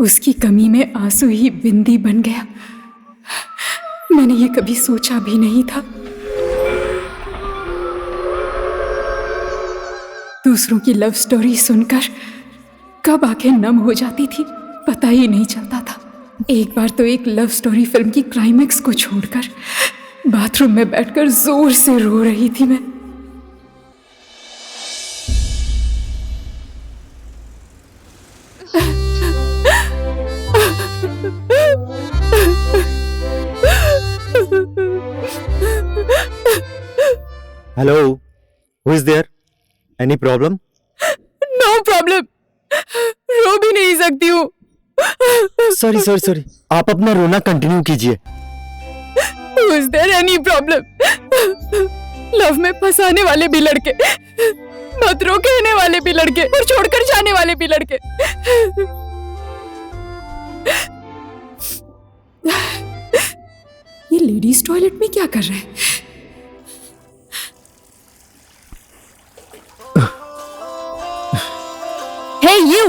उसकी कमी में आंसू ही बिंदी बन गया। मैंने ये कभी सोचा भी नहीं था। दूसरों की लव स्टोरी सुनकर कब आंखें नम हो जाती थी पता ही नहीं चलता था। एक बार तो एक लव स्टोरी फिल्म की क्लाइमेक्स को छोड़कर बाथरूम में बैठकर जोर से रो रही थी मैं। Hello, who is there? Any problem? No problem. रो भी नहीं सकती हूँ। सॉरी, आप अपना रोना कंटिन्यू कीजिए। Is there any problem? Love में फंसाने वाले भी लड़के, मत रो कहने वाले भी लड़के और छोड़कर जाने वाले भी लड़के। ये लेडीज टॉयलेट में क्या कर रहे हैं? Hey you!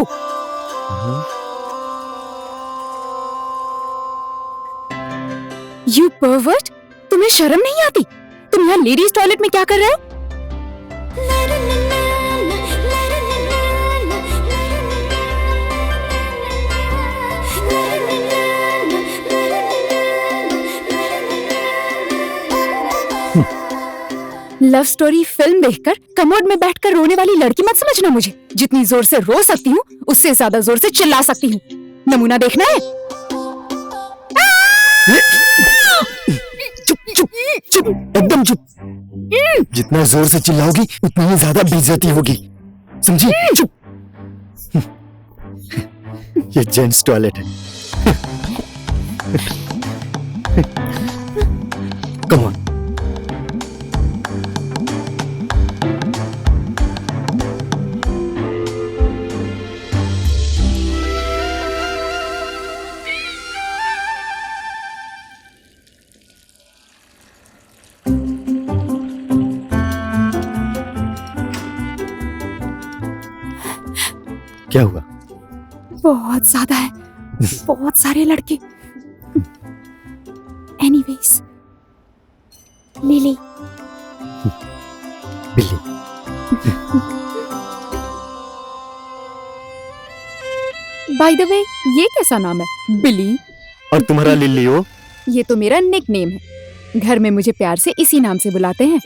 You pervert! तुम्हें शर्म नहीं आती? तुम यहाँ लेडीज टॉयलेट में क्या कर रहे हो? लव स्टोरी फिल्म देखकर कमोड में बैठकर रोने वाली लड़की मत समझना मुझे। जितनी जोर से रो सकती हूँ उससे ज्यादा जोर से चिल्ला सकती हूँ। नमूना देखना है? चुप, एकदम चुप। जितना जोर से चिल्लाओगी उतनी ही ज्यादा बेइज्जती होगी, समझी? चुप। ये जेंट्स टॉयलेट है। Come on. क्या हुआ? बहुत ज्यादा है, बहुत सारे लड़के। Anyways, lily. बिल्ली। बाय द वे, ये कैसा नाम है? बिली। और तुम्हारा लिली हो? ये तो मेरा निक नेम है। घर में मुझे प्यार से इसी नाम से बुलाते हैं।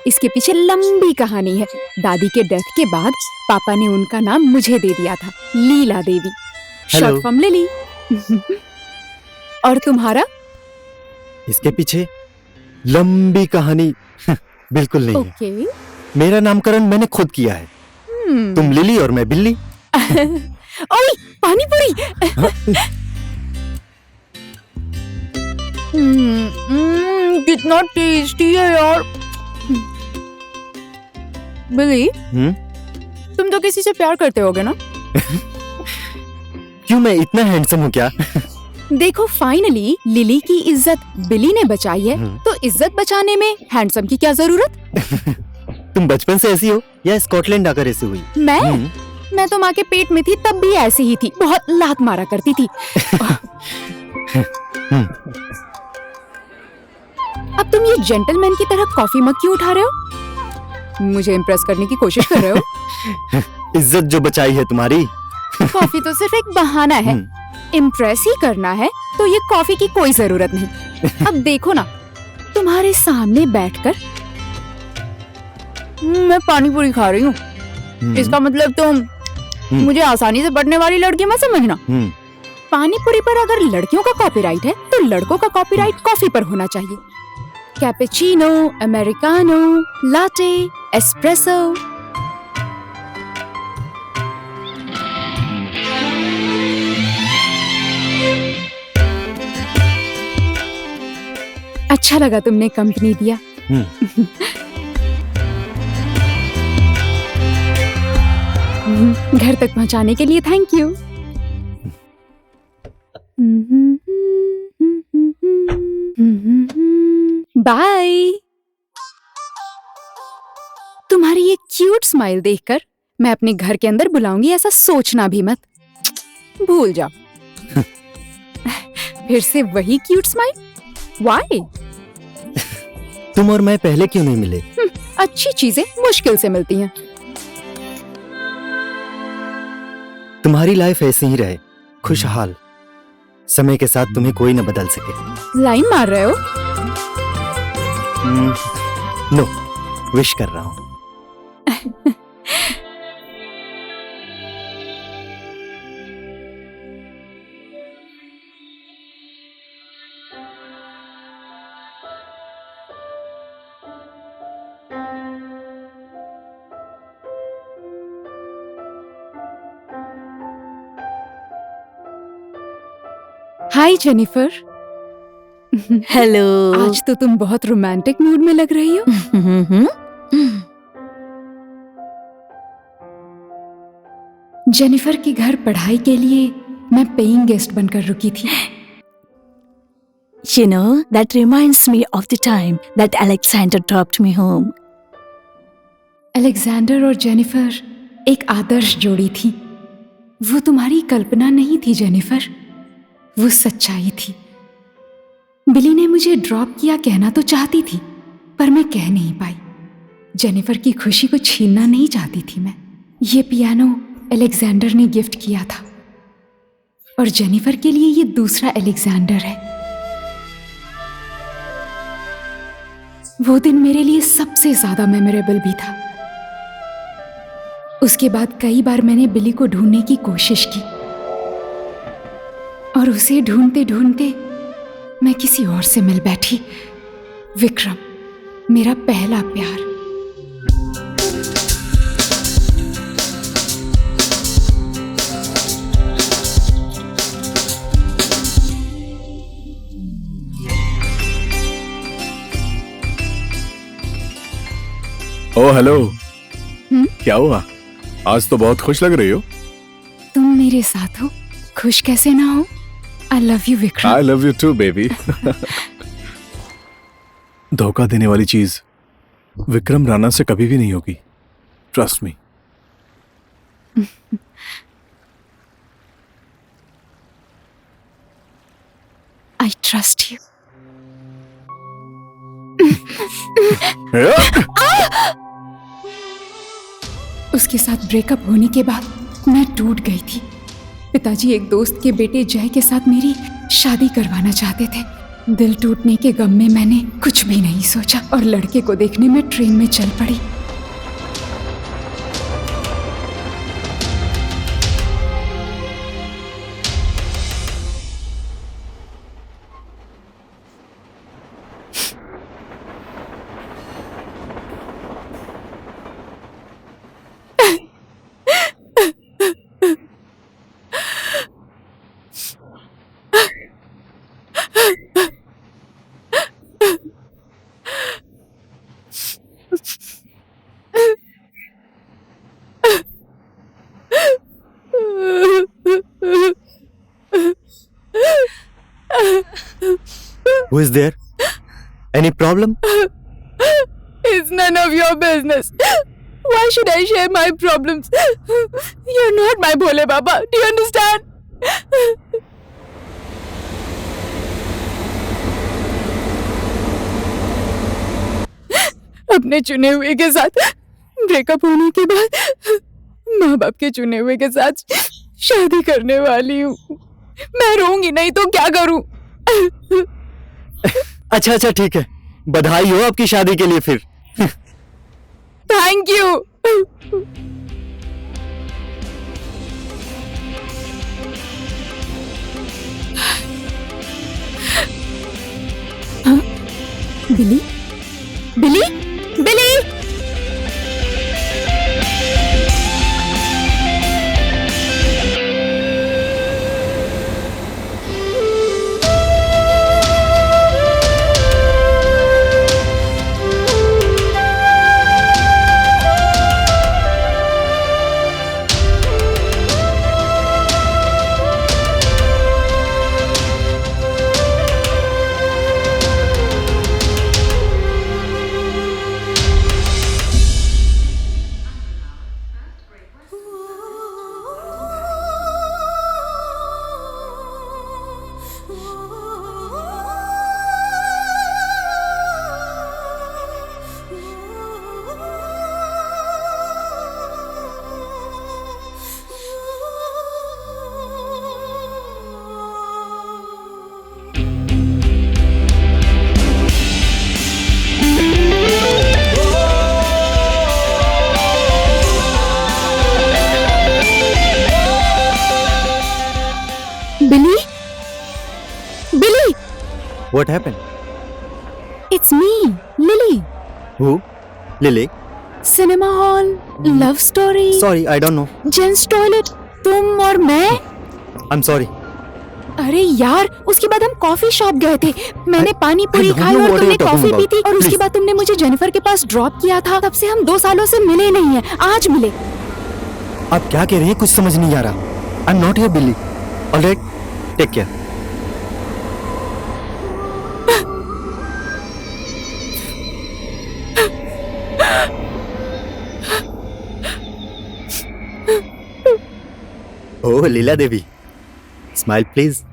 इसके पीछे लंबी कहानी है। दादी के डेथ के बाद पापा ने उनका नाम मुझे दे दिया था, Leela Devi, short form lily. और तुम्हारा? इसके पीछे लंबी कहानी बिल्कुल नहीं है। मेरा नामकरण मैंने खुद किया है। तुम लिली और मैं बिल्ली। ओए, पानी पूरी। कितना टेस्टी है यार। बिली, तुम तो किसी से प्यार करते होगे ना? क्यों, मैं इतना हैंडसम हूँ क्या? देखो, फाइनली लिली की इज्जत बिली ने बचाई है, तो इज्जत बचाने में हैंडसम की क्या जरूरत? तुम बचपन से ऐसी हो या स्कॉटलैंड आकर ऐसी हुई? मैं तो माँ के पेट में थी तब भी ऐसी ही थी, बहुत लात मारा करती थी। अब तुम ये जेंटलमैन की तरह कॉफी मग क्यों उठा रहे हो? मुझे इम्प्रेस करने की कोशिश कर रहे हो? इज्जत जो बचाई है तुम्हारी। कॉफी तो सिर्फ एक बहाना है। इम्प्रेस ही करना है तो ये कॉफी की कोई जरूरत नहीं। अब देखो ना, तुम्हारे सामने बैठकर मैं पानी पूरी खा रही हूँ। इसका मतलब तुम मुझे आसानी से बढ़ने वाली लड़की मत समझना। पानी पूरी पर अगर लड़कियों का कॉपीराइट है तो लड़कों का कॉपीराइट कॉफी पर होना चाहिए। Cappuccino, americano, latte, espresso. अच्छा लगा तुमने कंपनी दिया। घर तक पहुंचाने के लिए थैंक यू। बाय। तुम्हारी ये क्यूट स्माइल देखकर मैं अपने घर के अंदर बुलाऊंगी ऐसा सोचना भी मत। भूल जाओ। फिर से वही क्यूट स्माइल? व्हाई? तुम और मैं पहले क्यों नहीं मिले? अच्छी चीजें मुश्किल से मिलती हैं। तुम्हारी लाइफ ऐसे ही रहे, खुशहाल। समय के साथ तुम्हें कोई न बदल सके। लाइन मार रहे हो? नो, विश कर रहा हूं। हाय जेनिफर। हेलो। आज तो तुम बहुत रोमांटिक मूड में लग रही हो। जेनिफर के घर पढ़ाई के लिए मैं पेइंग गेस्ट बनकर रुकी थी। You know, that reminds me of the time that Alexander dropped me home. Alexander और जेनिफर एक आदर्श जोड़ी थी। वो तुम्हारी कल्पना नहीं थी जेनिफर, वो सच्चाई थी। बिली ने मुझे ड्रॉप किया कहना तो चाहती थी, पर मैं कह नहीं पाई। जेनिफर की खुशी को छीनना नहीं चाहती थी मैं। ये पियानो अलेक्जेंडर ने गिफ्ट किया था और जेनिफर के लिए ये दूसरा अलेक्जेंडर है। वो दिन मेरे लिए सबसे ज्यादा मेमोरेबल भी था। उसके बाद कई बार मैंने बिली को ढूंढने की कोशिश की और उसे ढूंढते ढूंढते मैं किसी और से मिल बैठी। विक्रम, मेरा पहला प्यार। ओ हेलो। क्या हुआ? आज तो बहुत खुश लग रही हो। तुम मेरे साथ हो, खुश कैसे ना हो? I love you, Vikram. I love you too, baby। धोखा देने वाली चीज विक्रम राणा से कभी भी नहीं होगी। Trust me. I trust you। उसके साथ ब्रेकअप होने के बाद मैं टूट गई थी। पिताजी एक दोस्त के बेटे जय के साथ मेरी शादी करवाना चाहते थे। दिल टूटने के गम में मैंने कुछ भी नहीं सोचा और लड़के को देखने में ट्रेन में चल पड़ी। Who is there? Any problem? It's none of your business. Why should I share my problems? You're not my Bhole Baba. Do you understand? अपने चुने हुए के साथ ब्रेकअप होने के बाद माँ बाप के चुने हुए के साथ शादी करने वाली हूँ। मैं रोऊंगी नहीं तो क्या करूँ? अच्छा अच्छा ठीक है, बधाई हो आपकी शादी के लिए फिर। Thank you. हाँ? बिली? बिली? बिली? What happened? It's me, Lily. Who? Lily? Cinema hall, love story, Sorry, I don't know. Gents toilet, तुम और मैं। I'm sorry. अरे यार, उसके बाद हम कॉफी शॉप गए थे। मैंने पानी पूरी I don't खाई know और what तुमने you're talking coffee P about. थी और उसके Please. बाद तुमने मुझे जेनिफर के पास ड्रॉप किया था। तब से हम 2 सालों से मिले नहीं हैं। आज मिले। आप क्या कह रही हैं? कुछ समझ नहीं आ रहा. I'm not here, Billy. All right. Take care. Oh, Leela Devi. Smile, please.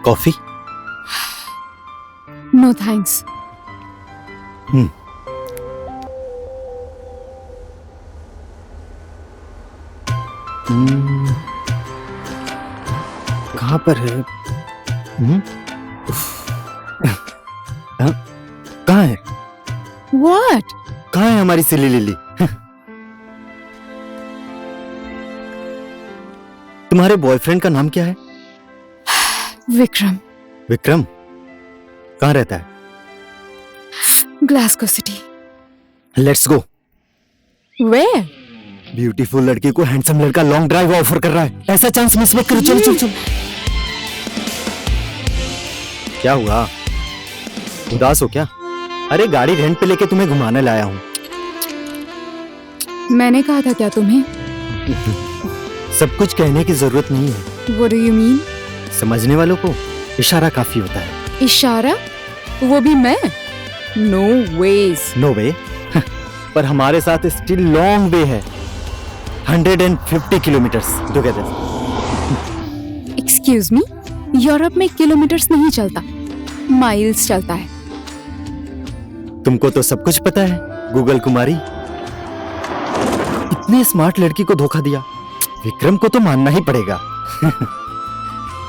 Coffee? No thanks. कहाँ पर है? हाँ? कहाँ है? व्हाट? कहाँ है हमारी सिली लिली? तुम्हारे बॉयफ्रेंड का नाम क्या है? विक्रम। विक्रम? कहाँ रहता है? Glasgow city. Let's go. Where? Beautiful लड़की को हैंडसम लड़का लॉन्ग ड्राइव ऑफर कर रहा है। ऐसा चांस मिस मत करो। चलो चलो चलो। क्या हुआ? उदास हो क्या? अरे गाड़ी रेंट पे लेके तुम्हें घुमाने लाया हूँ। मैंने कहा था क्या तुम्हें? सब कुछ कहने की जरूरत नहीं है। What do you mean? समझने वालों को इशारा काफी होता है। इशारा? वो भी मैं? No ways. नो वे। पर हमारे साथ स्टिल लॉन्ग वे है। 150 kilometres together. Excuse me? Europe में किलोमीटर्स नहीं चलता, माइल्स चलता है। तुमको तो सब कुछ पता है, गूगल कुमारी। इतने स्मार्ट लड़की को धोखा दिया। विक्रम को तो मानना ही पड़ेगा।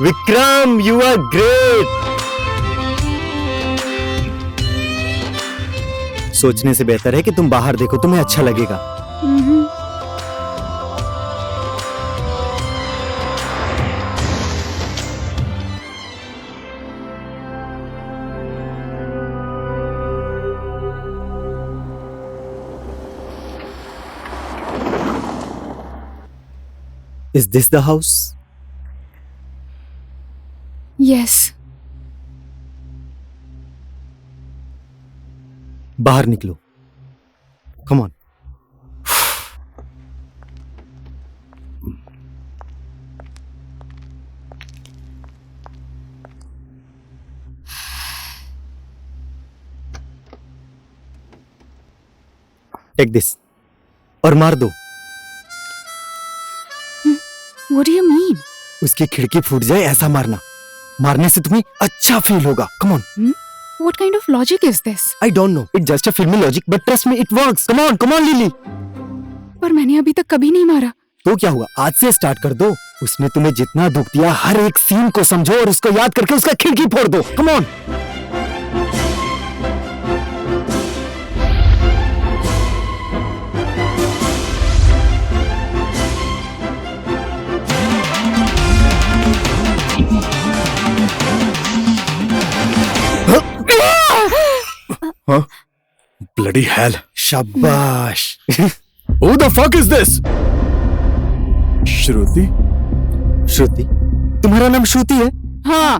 Vikram, you are great. सोचने से बेहतर है कि तुम बाहर देखो, तुम्हें अच्छा लगेगा। Is this the house? Yes. बाहर निकलो। Come on. Take this. और मार दो। What do you mean? उसकी खिड़की फूट जाए ऐसा मारना। मारने से तुम्हें अच्छा फील होगा। Come on. What kind of logic is this? I don't know. It's just a filmy logic, but trust me, it works. Come on, Lily. पर मैंने अभी तक कभी नहीं मारा। तो क्या हुआ? आज से स्टार्ट कर दो। उसने तुम्हें जितना दुख दिया, हर एक सीन को समझो और उसको याद करके उसका खिड़की फोड़ दो। Come on. Huh? Bloody hell. शाबाश। Who the fuck is this? श्रुति? श्रुति? तुम्हारा नाम श्रुति है? हाँ।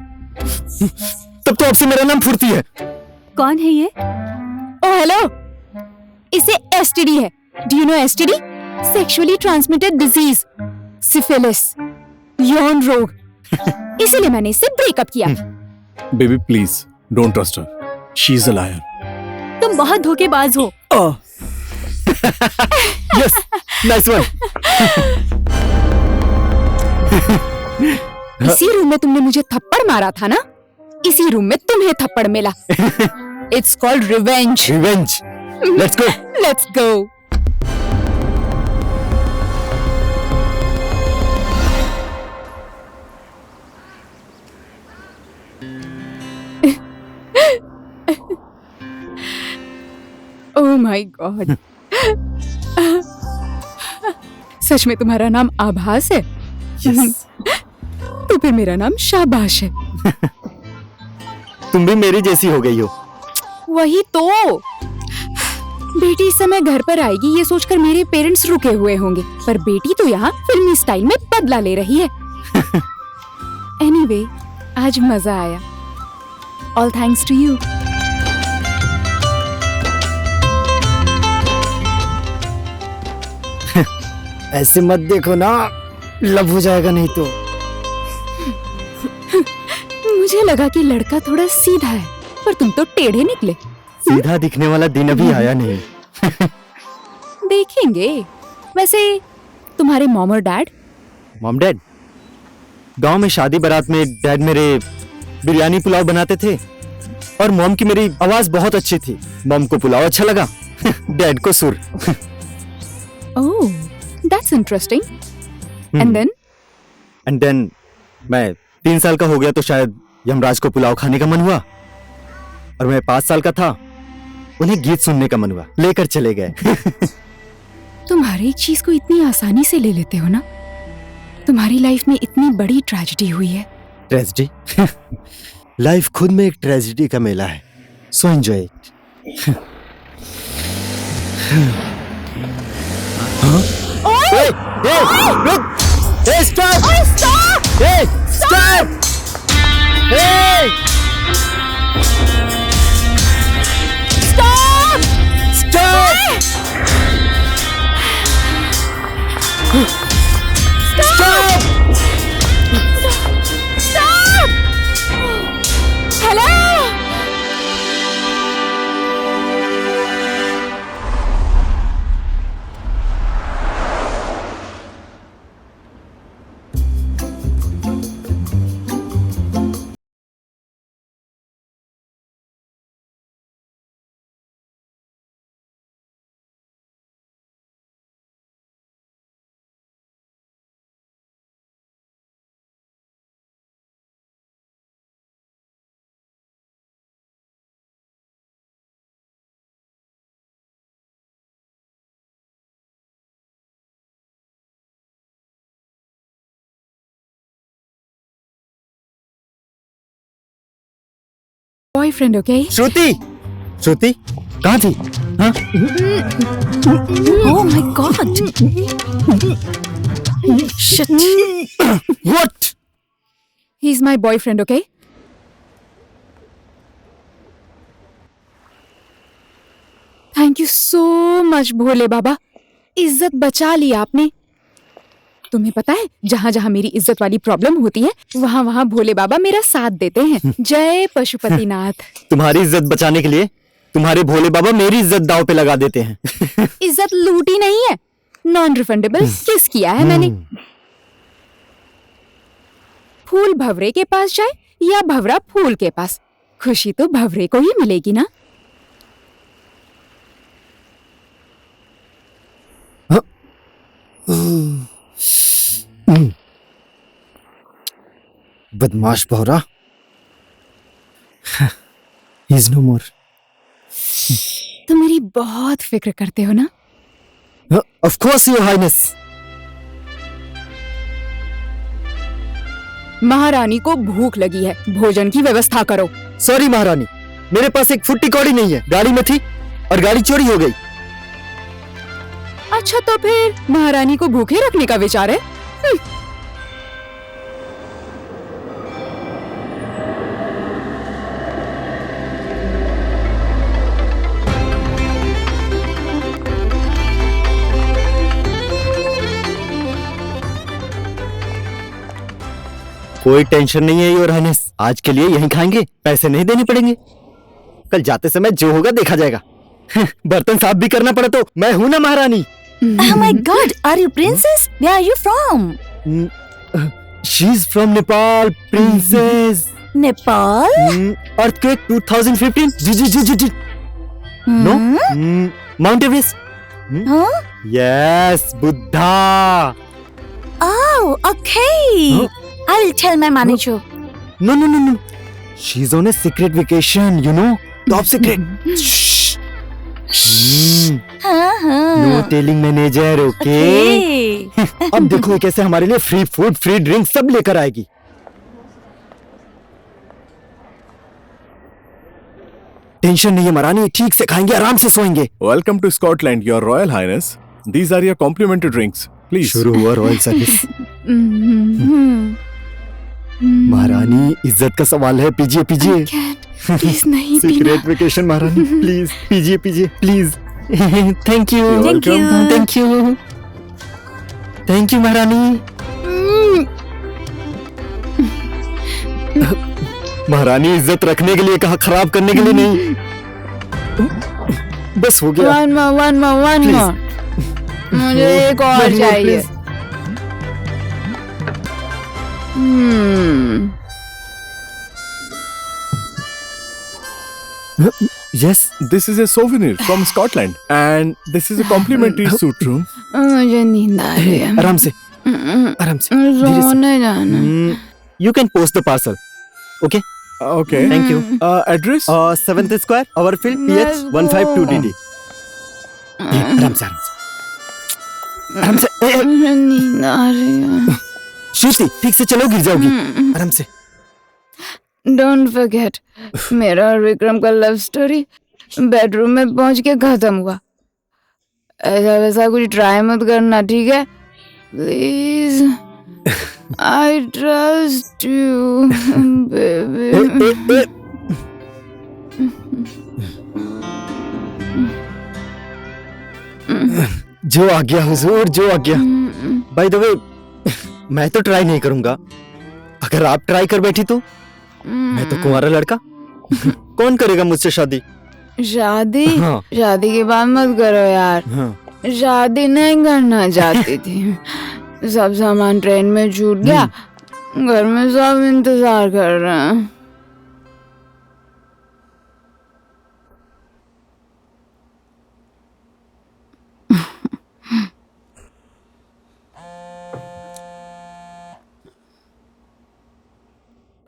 तब तो आपसे मेरा नाम फुर्ती है। कौन है ये? ओ हेलो, इसे एसटीडी है। Do you know STD? Sexually transmitted disease, syphilis, यौन रोग। इसीलिए मैंने इससे ब्रेकअप किया। Baby, please don't trust her. She's a liar. तुम बहुत धोखेबाज हो। Yes, nice one. इसी रूम में तुमने मुझे थप्पड़ मारा था ना? इसी रूम में तुम्हें थप्पड़ मिला। It's called revenge. Revenge. Let's go. Let's go. Oh my God. सच में तुम्हारा नाम आभास है? Yes. तो फिर मेरा नाम शाबाश है। तुम भी मेरी जैसी हो गई हो। वही तो। बेटी इस समय घर पर आएगी ये सोचकर मेरे पेरेंट्स रुके हुए होंगे, पर बेटी तो यहाँ फिल्मी स्टाइल में बदला ले रही है। एनीवे, आज मजा आया। All thanks to you. ऐसे मत देखो ना, लब हो जाएगा नहीं तो। मुझे लगा कि लड़का थोड़ा सीधा है, पर तुम तो टेढ़े निकले। सीधा दिखने वाला दिन अभी आया नहीं। देखेंगे। वैसे तुम्हारे मॉम और डैड? मॉम डैड गांव में शादी बारात में डैड मेरे बिरयानी पुलाव बनाते थे और मॉम की मेरी आवाज बहुत अच्छी थी। मॉम को पुलाव अच्छा लगा, डैड को सुर। Oh, that's interesting. And then? मैं 3 साल का हो गया तो शायद यमराज को पुलाव खाने का मन हुआ, और मैं 5 साल का था, उन्हें गीत सुनने का मन हुआ, लेकर चले गए। तुम हर एक चीज को इतनी आसानी से ले लेते हो ना। तुम्हारी लाइफ में इतनी बड़ी ट्रेजेडी हुई है। ट्रेजेडी? लाइफ खुद में एक ट्रेजेडी का मेला है, so enjoy it. Stop! Stop! Boyfriend, okay? Shruti! Shruti कहाँ थी? हाँ? Oh my God! Shit! What? He's my boyfriend, okay? Thank you so much, भोले बाबा। इज्जत बचा ली आपने। तुम्हें पता है, जहाँ जहाँ मेरी इज्जत वाली प्रॉब्लम होती है, वहाँ वहाँ भोले बाबा मेरा साथ देते हैं। जय पशुपतिनाथ। तुम्हारी इज्जत बचाने के लिए तुम्हारे भोले बाबा मेरी इज्जत दांव पे लगा देते हैं। इज्जत लूटी नहीं है, नॉन रिफंडेबल किस किया है मैंने। फूल भवरे के पास जाए या भवरा फूल के पास, खुशी तो भवरे को ही मिलेगी ना। बदमाश भौरा। He is no more. तुम मेरी बहुत फिक्र करते हो ना। Of course, Your Highness. महारानी को भूख लगी है, भोजन की व्यवस्था करो। सॉरी महारानी, मेरे पास एक फुट्टी कौड़ी नहीं है, गाड़ी में थी और गाड़ी चोरी हो गई। अच्छा, तो फिर महारानी को भूखे रखने का विचार है? कोई टेंशन नहीं है योर हाइनेस, आज के लिए यहीं खाएंगे, पैसे नहीं देने पड़ेंगे। कल जाते समय जो होगा देखा जाएगा। बर्तन साफ भी करना पड़ा तो मैं हूं ना महारानी। Oh my God! Are you princess? Where are you from? She's from Nepal, princess. Nepal? Earthquake 2015. Ji. No? Mount Everest. Huh? Yes, Buddha. Oh, okay. Huh? I will tell my manager. No. She's on a secret vacation, you know? Top secret. Shh. No telling manager, okay? अब देखो ये कैसे हमारे लिए free food, free drink सब लेकर आएगी. Tension नहीं है महारानी, ठीक से खाएंगे, आराम से सोएंगे. Welcome to Scotland, Your Royal Highness. These are your complimentary drinks. Please. शुरू हुआ रॉयल सर्विस. महारानी इज्जत का सवाल है, पीजिए. प्लीज नहीं पीना. सीक्रेट वेकेशन महारानी, प्लीज पीजिए please. Thank you. Thank you. Thank you महारानी. महारानी इज्जत रखने के लिए कहा, खराब करने के लिए नहीं. बस हो गया. One Please. मोर. मुझे एक और One more, चाहिए. please. Yes. This is a souvenir from Scotland, and this is a complimentary suite room. मुझे नींद आ रही है. आराम से. धीरे से. सोने जाना. You can post the parcel. Okay. Okay. Thank you. Address? 7th Square, Overfield, PH 152DD. ये, आराम से. मुझे नींद आ रही है. श्रुति, ठीक से चलो, गिर जाओगी. आराम से. डोंट फॉरगेट, मेरा और विक्रम का लव स्टोरी बेडरूम में पहुंच के खत्म हुआ. ऐसा वैसा कुछ ट्राई मत करना, ठीक है? Please. I trust you baby. जो आ गया हुजूर, जो आ गया. बाय द वे, मैं तो ट्राई नहीं करूंगा. अगर आप ट्राई कर बैठी तो मैं तो कुंवारा लड़का. कौन करेगा मुझसे शादी? शादी? हाँ. शादी की बात मत करो यार. हाँ. शादी नहीं करना चाहती थी. सब सामान ट्रेन में छूट गया. घर में सब इंतजार कर रहे हैं.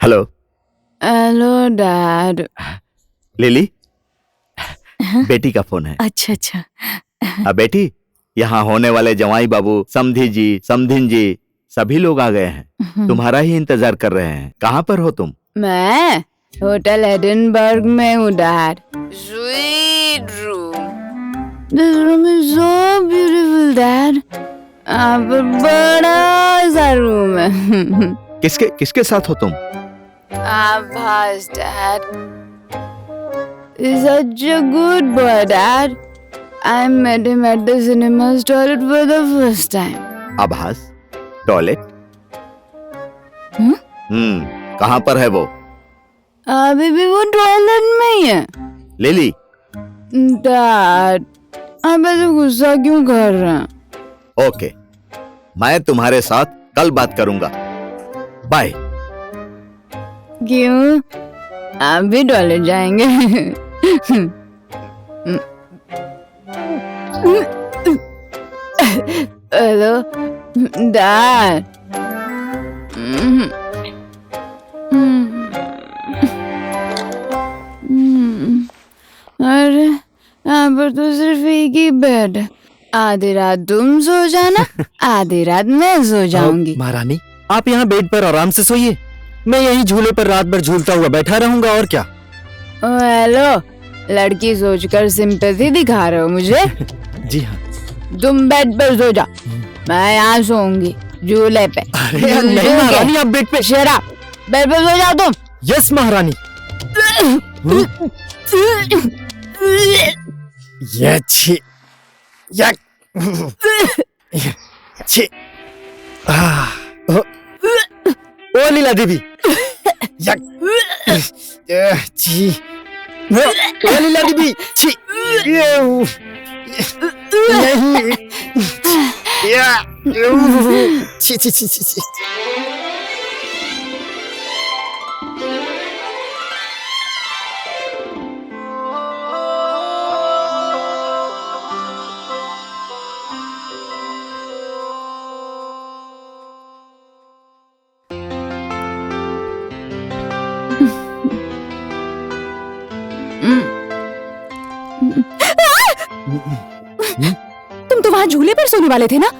हेलो. Hello dad. लिली, बेटी का फोन है. अच्छा. अब बेटी, यहाँ होने वाले जवाई बाबू, समधी जी, समधिन जी, सभी लोग आ गए हैं. तुम्हारा ही इंतजार कर रहे हैं. कहाँ पर हो तुम? मैं होटल एडिनबर्ग में हूँ dad. Suite room. This room is so beautiful dad. यहाँ पर बड़ा सा रूम है. किसके साथ हो तुम? आभास dad. He's such a good boy, Dad. I met him at the cinema's toilet for the first time. आभास? टॉयलेट? कहाँ पर है वो? अभी भी वो टॉयलेट में ही है. लिली. डैड, आप ऐसे गुस्सा क्यों कर रहे हैं? ओके, मैं तुम्हारे साथ कल बात करूंगा. बाय. क्यों? आप भी टॉयलेट जाएंगे? Hello dad. अरे यहाँ पर तो सिर्फ एक ही बेड है. आधी रात तुम सो जाना, आधी रात मैं सो जाऊंगी. महारानी, आप यहाँ बेड पर आराम से सोइए. मैं यहीं झूले पर रात भर झूलता हुआ बैठा रहूंगा, और क्या. हेलो, लड़की सोचकर सिंपैथी दिखा रहे हो मुझे? जी हाँ. तुम बेड पर सो जाओ, मैं यहाँ सोऊंगी झूले पे. अरे नहीं महारानी, आप बेड पे. शराब, बेड पे सो जाओ तुम. यस महारानी. ये छी, या छी. ओ लीला देवी. या छी. ओ लीला देवी, छी. नहीं. या छी. तुम तो वहाँ झूले पर सोने वाले थे ना?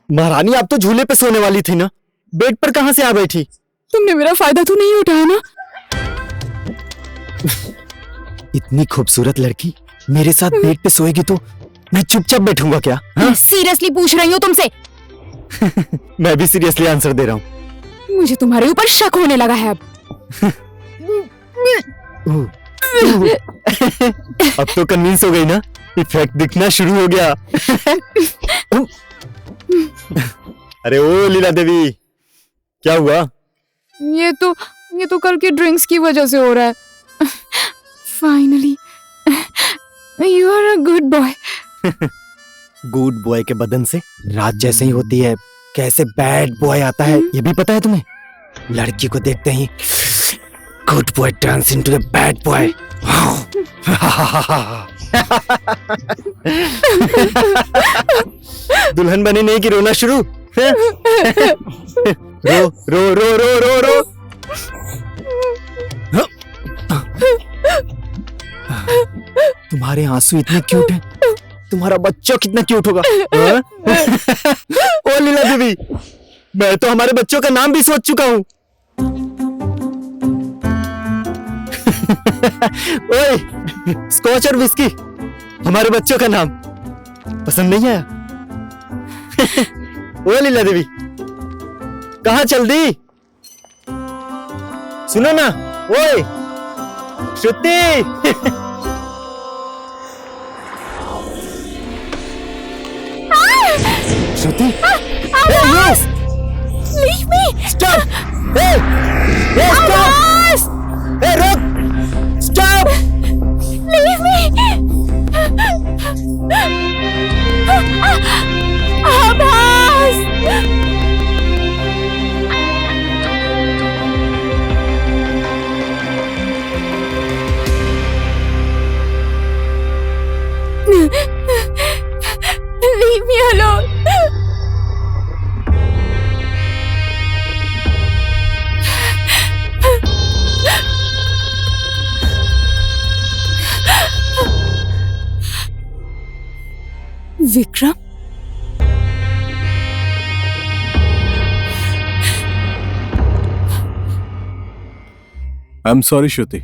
महारानी, आप तो झूले पे सोने वाली थी ना, बेड पर कहाँ से आ बैठी? तुमने मेरा फायदा तो नहीं उठाया ना? इतनी खूबसूरत लड़की मेरे साथ बेड पे सोएगी तो मैं चुपचाप बैठूंगा क्या? मैं सीरियसली पूछ रही हूँ तुमसे। मैं भी सीरियसली आंसर दे रहा हूँ। मुझे तुम्हारे ऊपर शक होने लगा है अब। अब तो कन्विंस हो गई ना? इफेक्ट दिखना शुरू हो गया। अरे ओ लीला देवी, क्या हुआ? ये तो कल की ड्रिंक्स की वजह से हो रहा है। Finally you are a good boy. Good boy के बदन से रात जैसे ही होती है, कैसे बैड बॉय आता है ये भी पता है तुम्हें? लड़की को देखते ही good boy turns into the bad boy. दुल्हन बने नहीं कि रोना शुरू? रो रो रो रो रो रो। तुम्हारे आंसू इतने क्यूट हैं, तुम्हारा बच्चा कितना क्यूट होगा। ओ लीला देवी, मैं तो हमारे बच्चों का नाम भी सोच चुका हूँ। ओए, स्कॉच और विस्की, हमारे बच्चों का नाम पसंद नहीं आया? ओ लीला देवी, कहाँ चल दी? सुनो ना, ओए Shruti. Shruti, Abbas! Leave me! Stop! Stop! रुक! Stop! Leave me! Abbas! Leave me alone! Vikram, I'm sorry, Shruti.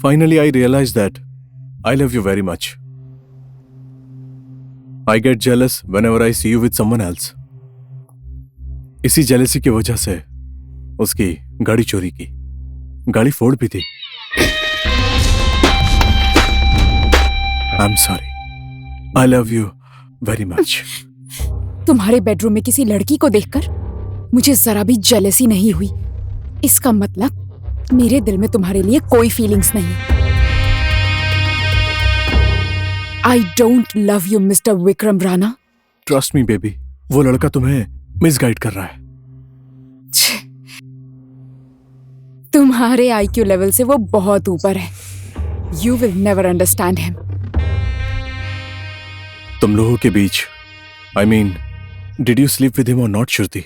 Finally, I realized that I love you very much. I get jealous whenever I see you with someone else. इसी jealousy की वजह से उसकी गाड़ी चोरी की, गाड़ी फोड़ भी थी। I'm sorry. I love you very much. तुम्हारे बेडरूम में किसी लड़की को देखकर मुझे जरा भी जेलसी नहीं हुई। इसका मतलब मेरे दिल में तुम्हारे लिए कोई फीलिंग्स नहीं। I don't love you, Mr. Vikram Rana. Trust me, baby. वो लड़का तुम्हें मिसगाइड कर रहा है। तुम्हारे IQ लेवल से वो बहुत ऊपर है। You will never understand him. तुम लोगों के बीच, I mean, did you sleep with him or not, Shruti?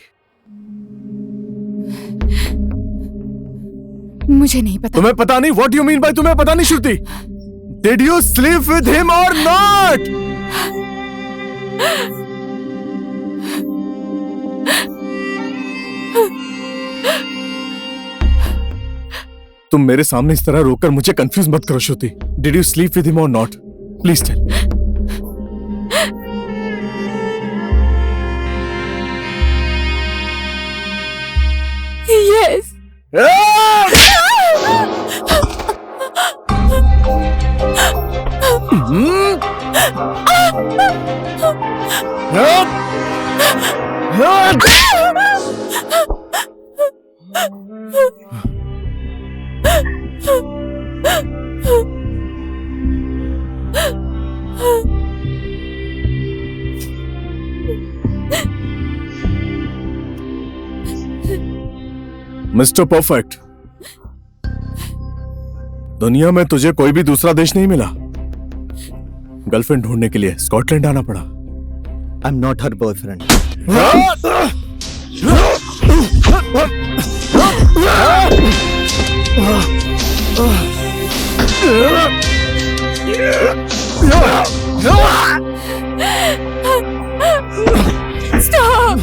मुझे नहीं पता। तुम्हें पता नहीं? What do you mean by तुम्हें पता नहीं, श्रुति? Did you sleep with him or not? तुम मेरे सामने इस तरह रोकर मुझे कंफ्यूज मत करो, श्रुति। Did you sleep with him or not? Please tell me. Yes. Mister perfect, दुनिया में तुझे कोई भी दूसरा देश नहीं मिला। गर्लफ्रेंड ढूंढने के लिए स्कॉटलैंड आना पड़ा। I'm not her boyfriend. Stop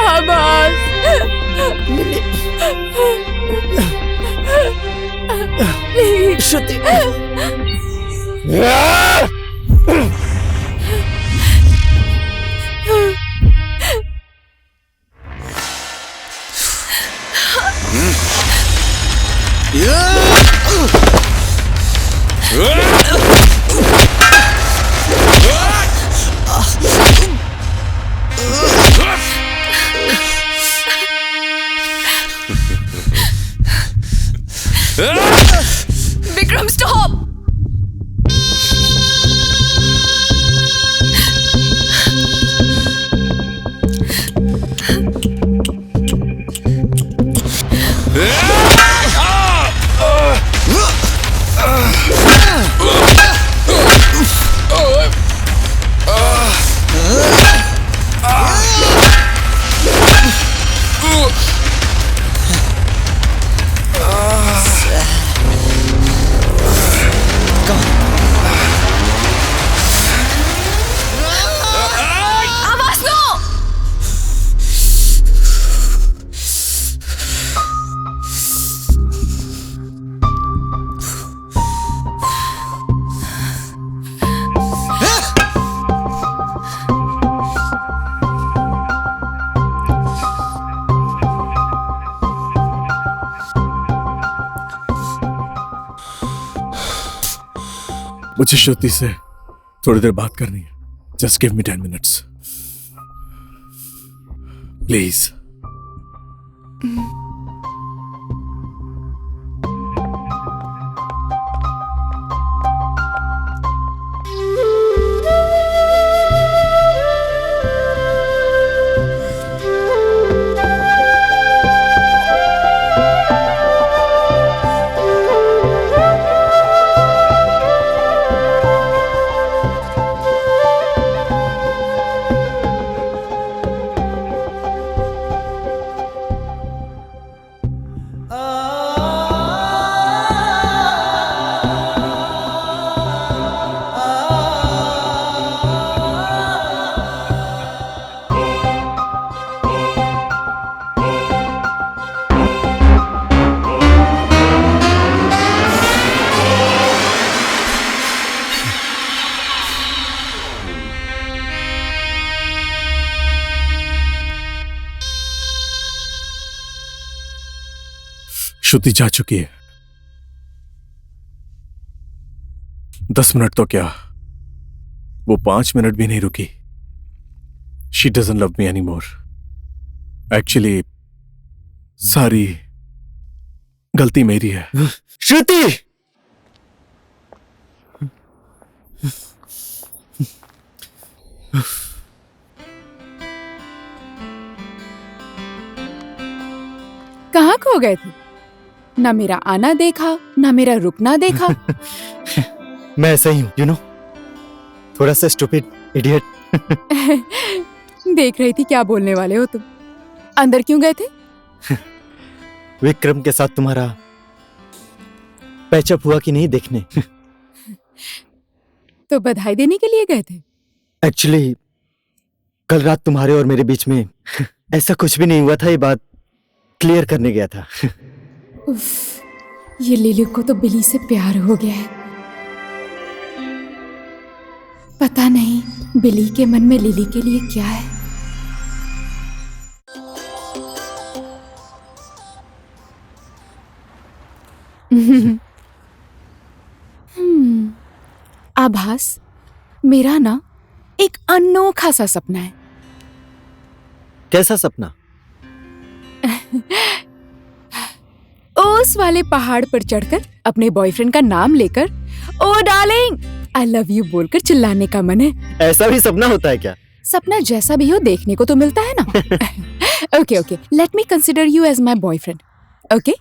आवाज। प्लीज श्रुति। विक्रम स्टॉप। मुझे श्रुति से थोड़ी देर बात करनी है। Just give me 10 minutes please. Shruti जा चुकी है। 10 मिनट तो क्या, वो 5 मिनट भी नहीं रुकी। She doesn't love me any more. Actually सारी गलती मेरी है। श्रुति। कहाँ खो गए थे? ना मेरा आना देखा, ना मेरा रुकना देखा। मैं ऐसा ही हूँ, यू नो, थोड़ा सा स्टूपिड इडियट। देख रही थी क्या बोलने वाले हो तुम। अंदर क्यों गए थे? विक्रम के साथ तुम्हारा पैचअप हुआ कि नहीं देखने। तो बधाई देने के लिए गए थे? एक्चुअली कल रात तुम्हारे और मेरे बीच में ऐसा कुछ भी नहीं हुआ था, ये बात क्लियर करने गया था। उफ, ये लिली को तो बिली से प्यार हो गया है। पता नहीं बिली के मन में लिली के लिए क्या है। आभास, मेरा ना एक अनोखा सा सपना है। कैसा सपना? उस वाले पहाड़ पर चढ़कर अपने बॉयफ्रेंड का नाम लेकर ओ डार्लिंग आई लव यू बोलकर चिल्लाने का मन है। ऐसा भी सपना होता है क्या? सपना जैसा भी हो देखने को तो मिलता है ना। Okay okay, let me consider you as my boyfriend. Okay?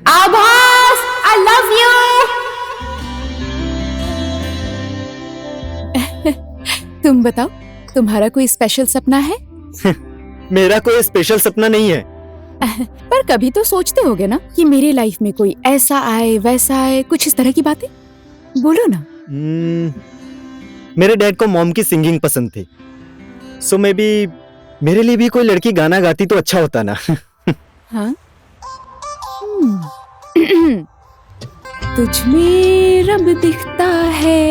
Abhas, I love you. तुम बताओ, तुम्हारा कोई स्पेशल सपना है? मेरा कोई स्पेशल सपना नहीं है। पर कभी तो सोचते होगे ना कि मेरे लाइफ में कोई ऐसा आए वैसा आए, कुछ इस तरह की बातें बोलो ना। मेरे डैड को मॉम की सिंगिंग पसंद थी, सो मे बी मेरे लिए भी कोई लड़की गाना गाती तो अच्छा होता ना। हाँ? तुझ में रब दिखता है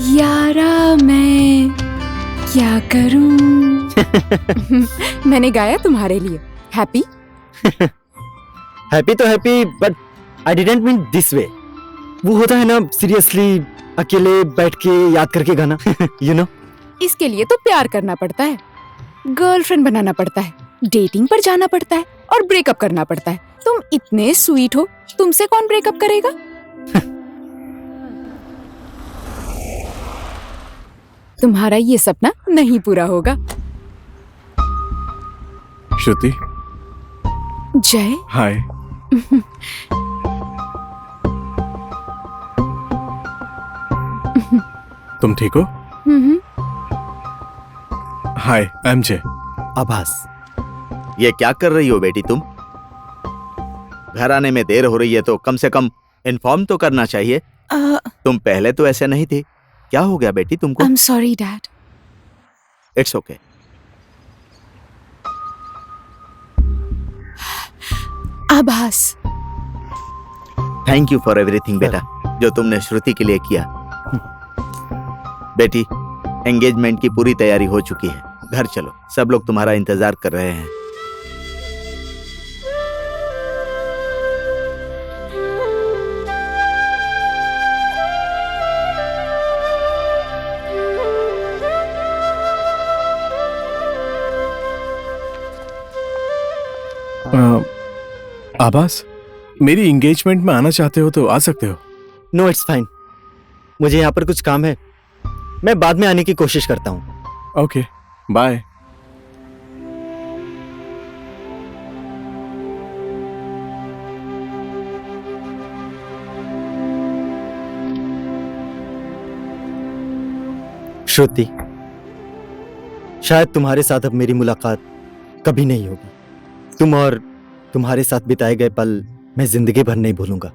यारा, मैं क्या करूं। मैंने गाया तुम्हारे लिए। हैप्पी? हैप्पी तो happy, but I didn't mean this way. वो होता है ना सीरियसली अकेले बैठ के याद करके गाना। You know. इसके लिए तो प्यार करना पड़ता है, गर्लफ्रेंड बनाना पड़ता है, डेटिंग पर जाना पड़ता है और ब्रेकअप करना पड़ता है। तुम इतने स्वीट हो, तुमसे कौन ब्रेकअप करेगा? तुम्हारा ये सपना नहीं पूरा होगा। श्रुति, जय। हाय। तुम ठीक हो? हाय, आई एम जय। आभास। ये क्या कर रही हो बेटी तुम? घर आने में देर हो रही है तो कम से कम इन्फॉर्म तो करना चाहिए। तुम पहले तो ऐसे नहीं थी। क्या हो गया बेटी तुमको? I'm sorry, Dad. It's okay. आभास। थैंक यू फॉर एवरीथिंग बेटा, जो तुमने श्रुति के लिए किया। बेटी, एंगेजमेंट की पूरी तैयारी हो चुकी है। घर चलो, सब लोग तुम्हारा इंतजार कर रहे हैं। आभास, मेरी एंगेजमेंट में आना चाहते हो तो आ सकते हो। नो इट्स फाइन, मुझे यहाँ पर कुछ काम है, मैं बाद में आने की कोशिश करता हूँ। Okay, bye. श्रुति, शायद तुम्हारे साथ अब मेरी मुलाकात कभी नहीं होगी। तुम और तुम्हारे साथ बिताए गए पल मैं जिंदगी भर नहीं भूलूंगा।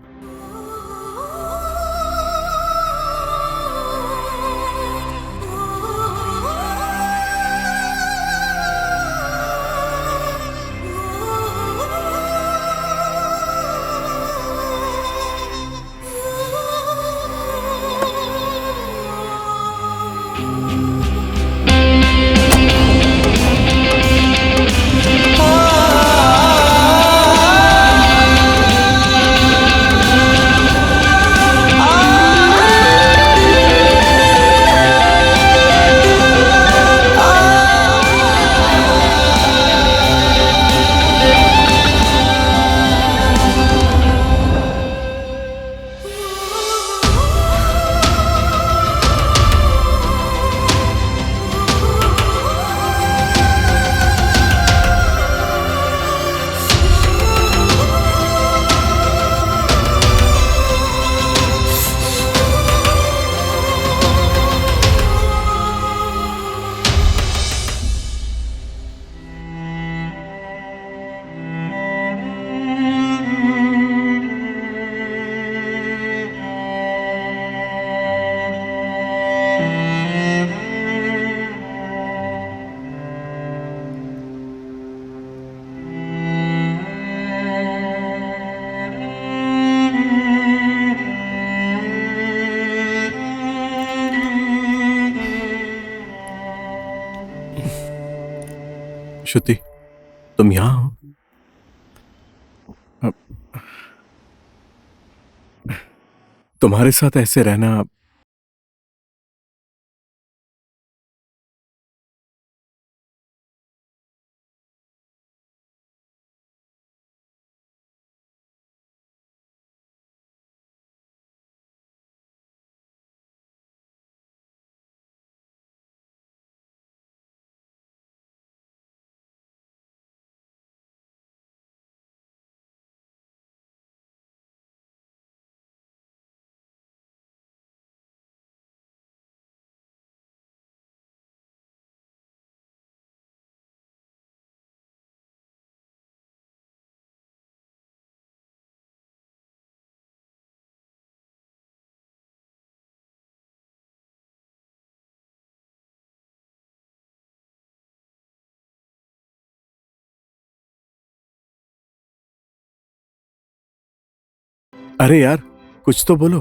श्रुति, तुम यहाँ हो? तुम्हारे साथ ऐसे रहना अरे यार कुछ तो बोलो।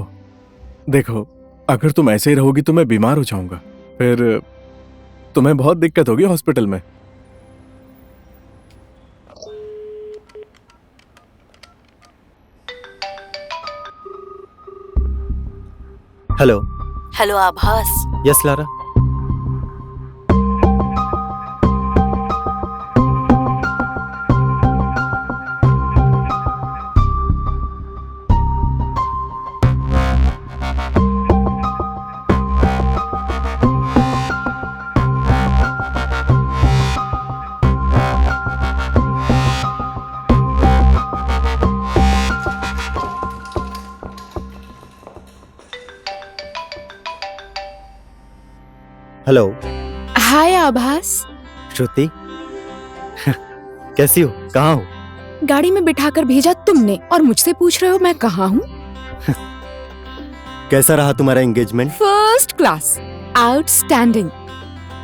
देखो अगर तुम ऐसे ही रहोगी तो मैं बीमार हो जाऊंगा, फिर तुम्हें बहुत दिक्कत होगी हॉस्पिटल में। Hello. Hello, Abhas. Yes Lara. Hello. Hi Abhas. Shruti कैसी हो, कहाँ हो? गाड़ी में बिठाकर भेजा तुमने और मुझसे पूछ रहे हो मैं कहाँ हूँ? कैसा रहा तुम्हारा engagement? First class, outstanding,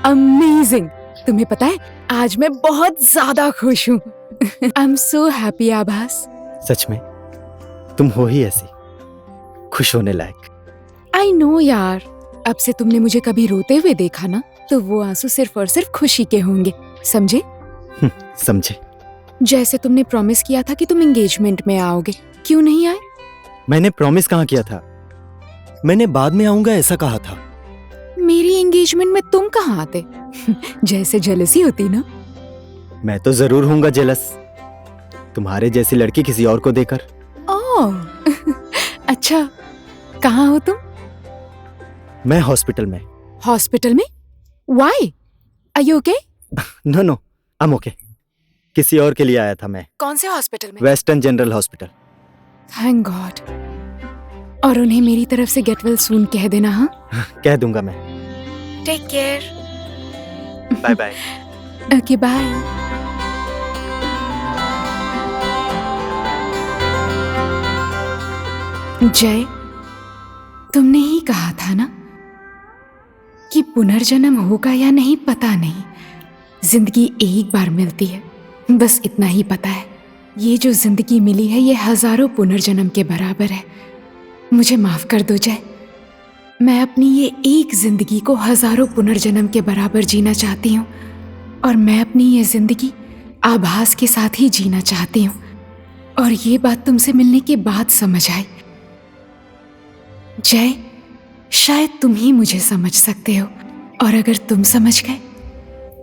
amazing. तुम्हें पता है आज मैं बहुत ज्यादा खुश हूँ। आई एम सो हैप्पी आभास। सच में तुम हो ही ऐसी खुश होने लायक। आई नो यार, अब से तुमने मुझे कभी रोते हुए देखा ना तो वो आंसू सिर्फ और सिर्फ खुशी के होंगे, समझे? समझे। जैसे तुमने प्रॉमिस किया था कि तुम एंगेजमेंट में आओगे, क्यों नहीं आए? मैंने प्रॉमिस कहाँ किया था? मैंने बाद में आऊंगा ऐसा कहा था। मेरी एंगेजमेंट में तुम कहाँ आते? जैसे जेलसी होती ना। मैं तो जरूर हूँगा जेलस, तुम्हारे जैसी लड़की किसी और को देकर। ओह अच्छा, कहाँ हो तुम? मैं हॉस्पिटल में। हॉस्पिटल में? Why? Are you okay? No no, I am okay. किसी और के लिए आया था मैं। कौन से हॉस्पिटल में? Western General hospital. Thank God. और उन्हें मेरी तरफ से गेट वेल सून कह देना। हाँ, कह दूंगा मैं। Take care. Bye bye. Okay bye. Jay, तुमने ही कहा था ना कि पुनर्जन्म होगा या नहीं पता नहीं, जिंदगी एक बार मिलती है, बस इतना ही पता है। ये जो जिंदगी मिली है ये हजारों पुनर्जन्म के बराबर है। मुझे माफ कर दो जय, मैं अपनी ये एक जिंदगी को हजारों पुनर्जन्म के बराबर जीना चाहती हूँ और मैं अपनी ये जिंदगी आभास के साथ ही जीना चाहती हूँ। और ये बात तुमसे मिलने के बाद समझ आई। जय, शायद तुम ही मुझे समझ सकते हो और अगर तुम समझ गए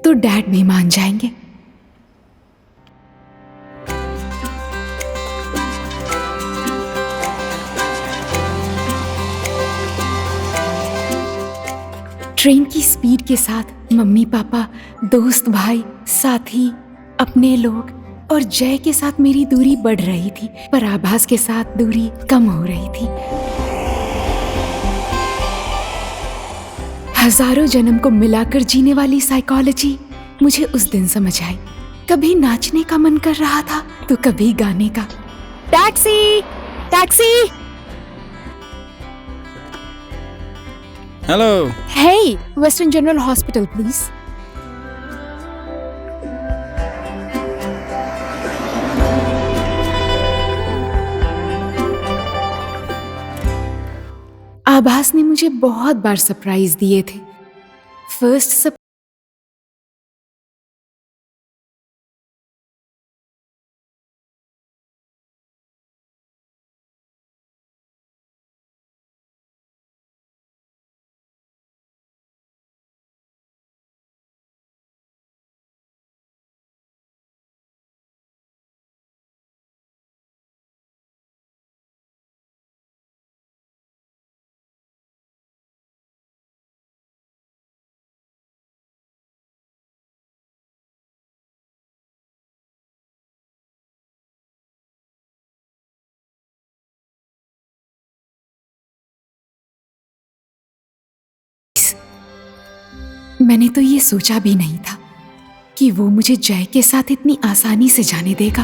तो डैड भी मान जाएंगे। ट्रेन की स्पीड के साथ मम्मी पापा, दोस्त भाई, साथी, अपने लोग और जय के साथ मेरी दूरी बढ़ रही थी, पर आभास के साथ दूरी कम हो रही थी। हजारों जन्म को मिलाकर जीने वाली साइकोलॉजी मुझे उस दिन समझ आई। कभी नाचने का मन कर रहा था तो कभी गाने का। Taxi, taxi. Hello. Hey, Western General Hospital please. Abhas ने मुझे बहुत बार सरप्राइज दिए थे। फर्स्ट मैंने तो ये सोचा भी नहीं था कि वो मुझे जय के साथ इतनी आसानी से जाने देगा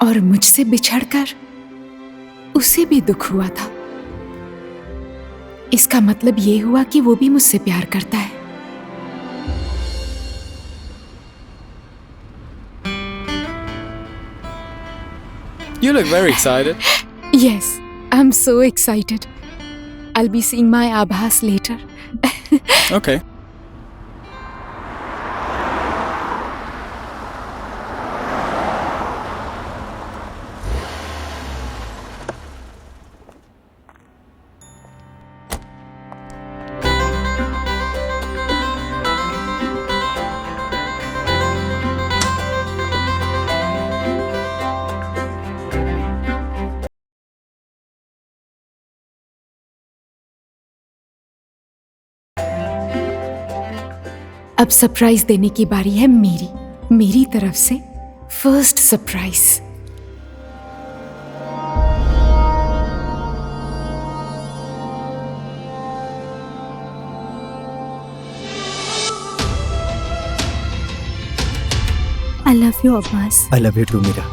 और मुझसे बिछड़कर उसे भी दुख हुआ था। इसका मतलब ये हुआ कि वो भी मुझसे प्यार करता है। You look very excited. Yes, I'm so excited. I'll be seeing my Abhas later. Okay. अब सरप्राइज देने की बारी है मेरी तरफ से first surprise. I love you, Abbas. I love you too Meera.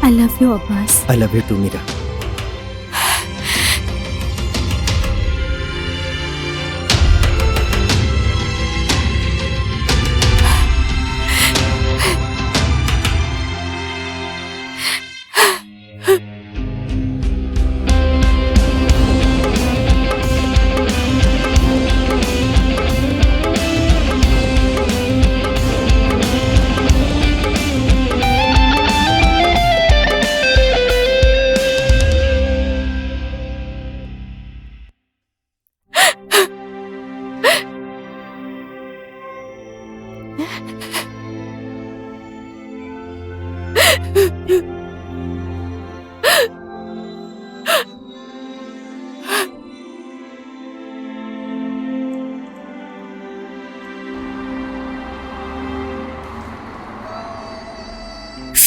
I love you, Abbas. I love you too Meera.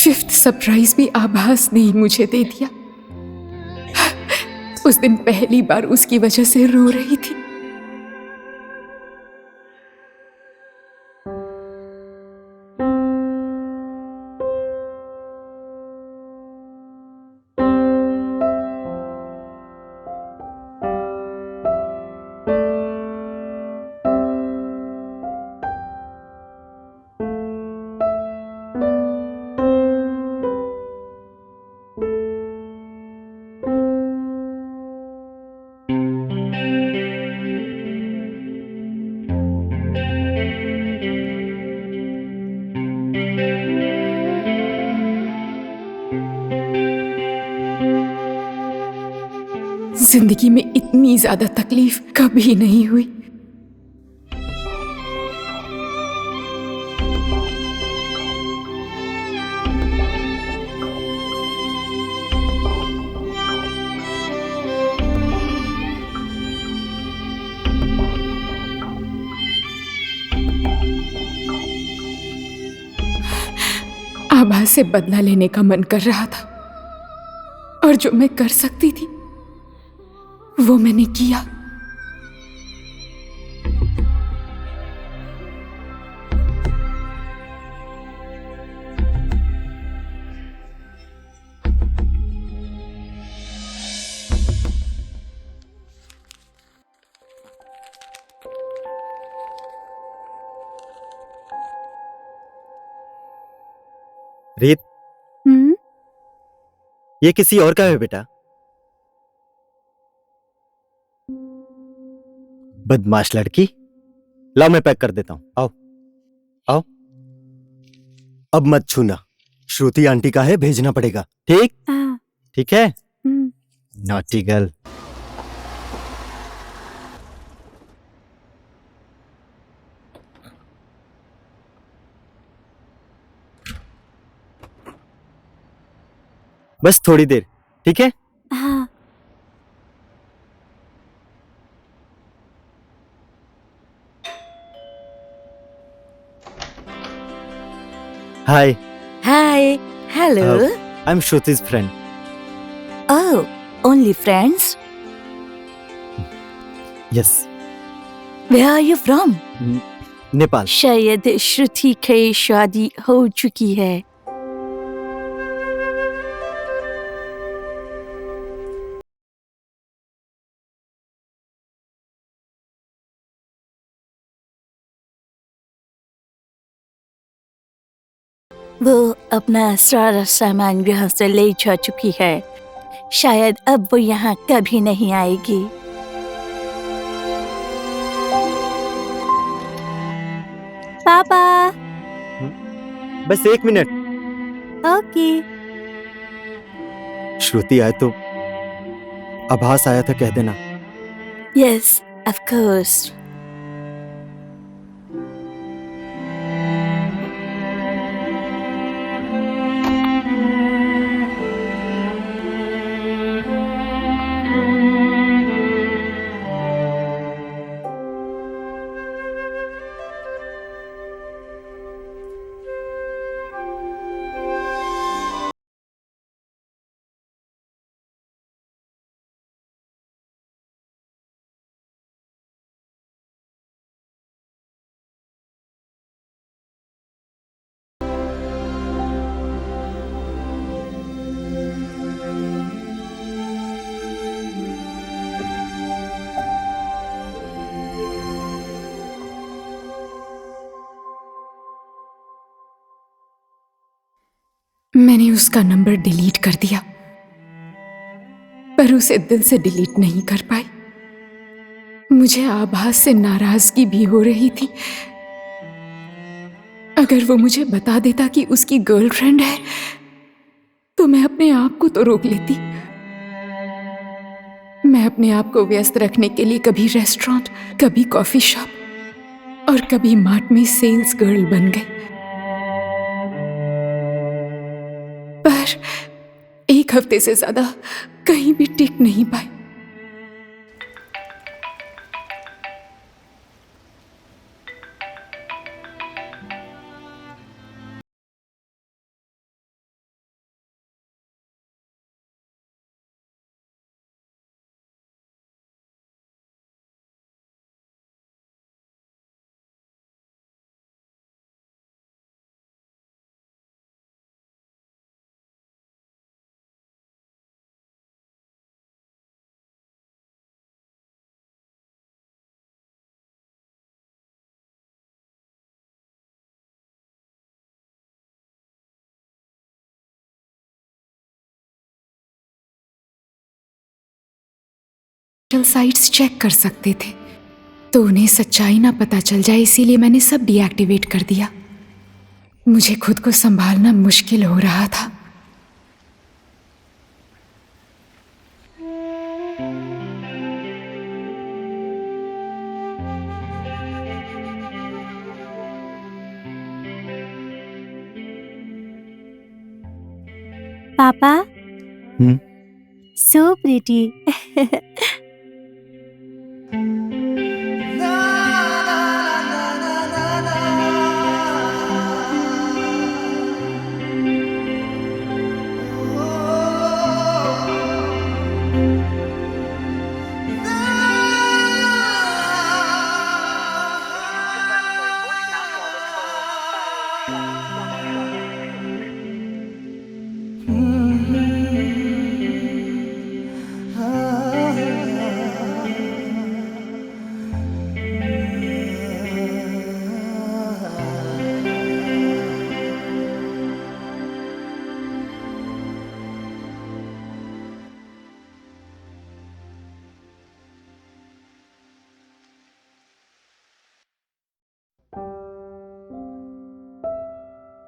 Fifth surprise भी आभास ने ही मुझे दे दिया। उस दिन पहली बार उसकी वजह से रो रही थी। जिंदगी में इतनी ज्यादा तकलीफ कभी नहीं हुई। आभा से बदला लेने का मन कर रहा था और जो मैं कर सकती थी वो मैंने किया। रीत, ये किसी और का है बेटा। बदमाश लड़की। लाओ मैं पैक कर देता हूं। आओ आओ। अब मत छूना, श्रुति आंटी का है, भेजना पड़ेगा। ठीक ठीक है। Naughty girl. बस थोड़ी देर, ठीक है। हाँ। Hi, Hi. Hello. I'm Shruti's friend. Oh, only friends? Yes, Where are you from? Nepal. शायद श्रुति की शादी हो चुकी है. वो अपना सारा सामान यहाँ से ले जा चुकी है. शायद अब वो यहाँ कभी नहीं आएगी. पापा. बस 1 मिनट. ओके. श्रुति आए तो आभास आया था, कह देना. Yes, of course. मैंने उसका नंबर डिलीट कर दिया, पर उसे दिल से डिलीट नहीं कर पाई. मुझे आभास से नाराजगी भी हो रही थी. अगर वो मुझे बता देता कि उसकी गर्लफ्रेंड है, तो मैं अपने आप को तो रोक लेती. मैं अपने आप को व्यस्त रखने के लिए कभी रेस्टोरेंट, कभी कॉफी शॉप और कभी मार्ट में सेल्स गर्ल बन गई. पर 1 हफ्ते से ज्यादा कहीं भी टिक नहीं पाई. साइट्स चेक कर सकते थे, तो उन्हें सच्चाई ना पता चल जाए, इसीलिए मैंने सब डीएक्टिवेट कर दिया. मुझे खुद को संभालना मुश्किल हो रहा था. पापा. हम्म? So pretty.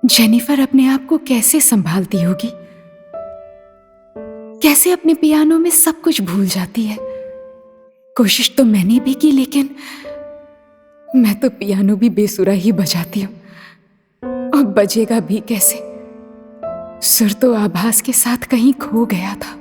जेनिफर अपने आप को कैसे संभालती होगी, कैसे अपने पियानो में सब कुछ भूल जाती है. कोशिश तो मैंने भी की, लेकिन मैं तो पियानो भी बेसुरा ही बजाती हूँ. और बजेगा भी कैसे? सुर तो आभास के साथ कहीं खो गया था.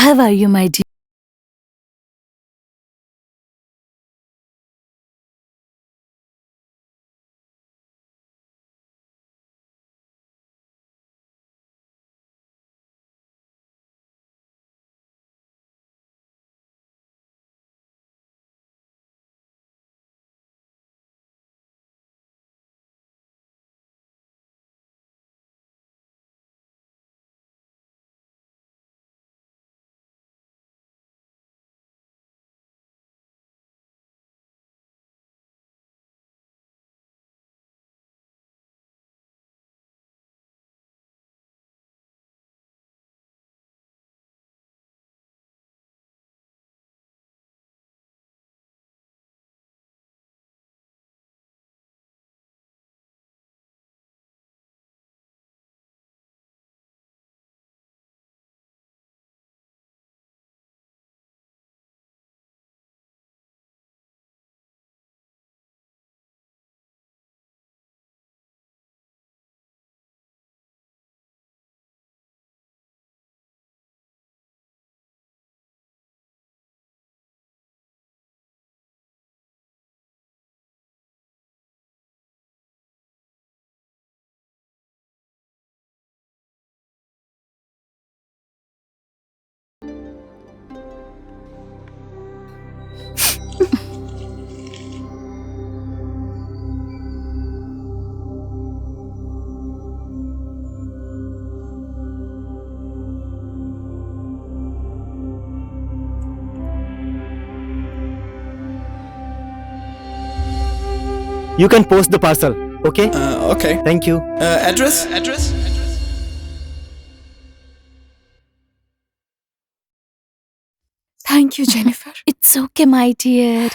How are you, my dear? You can post the parcel, okay? Okay. Thank you. Address? Thank you Jennifer. It's okay, my dear.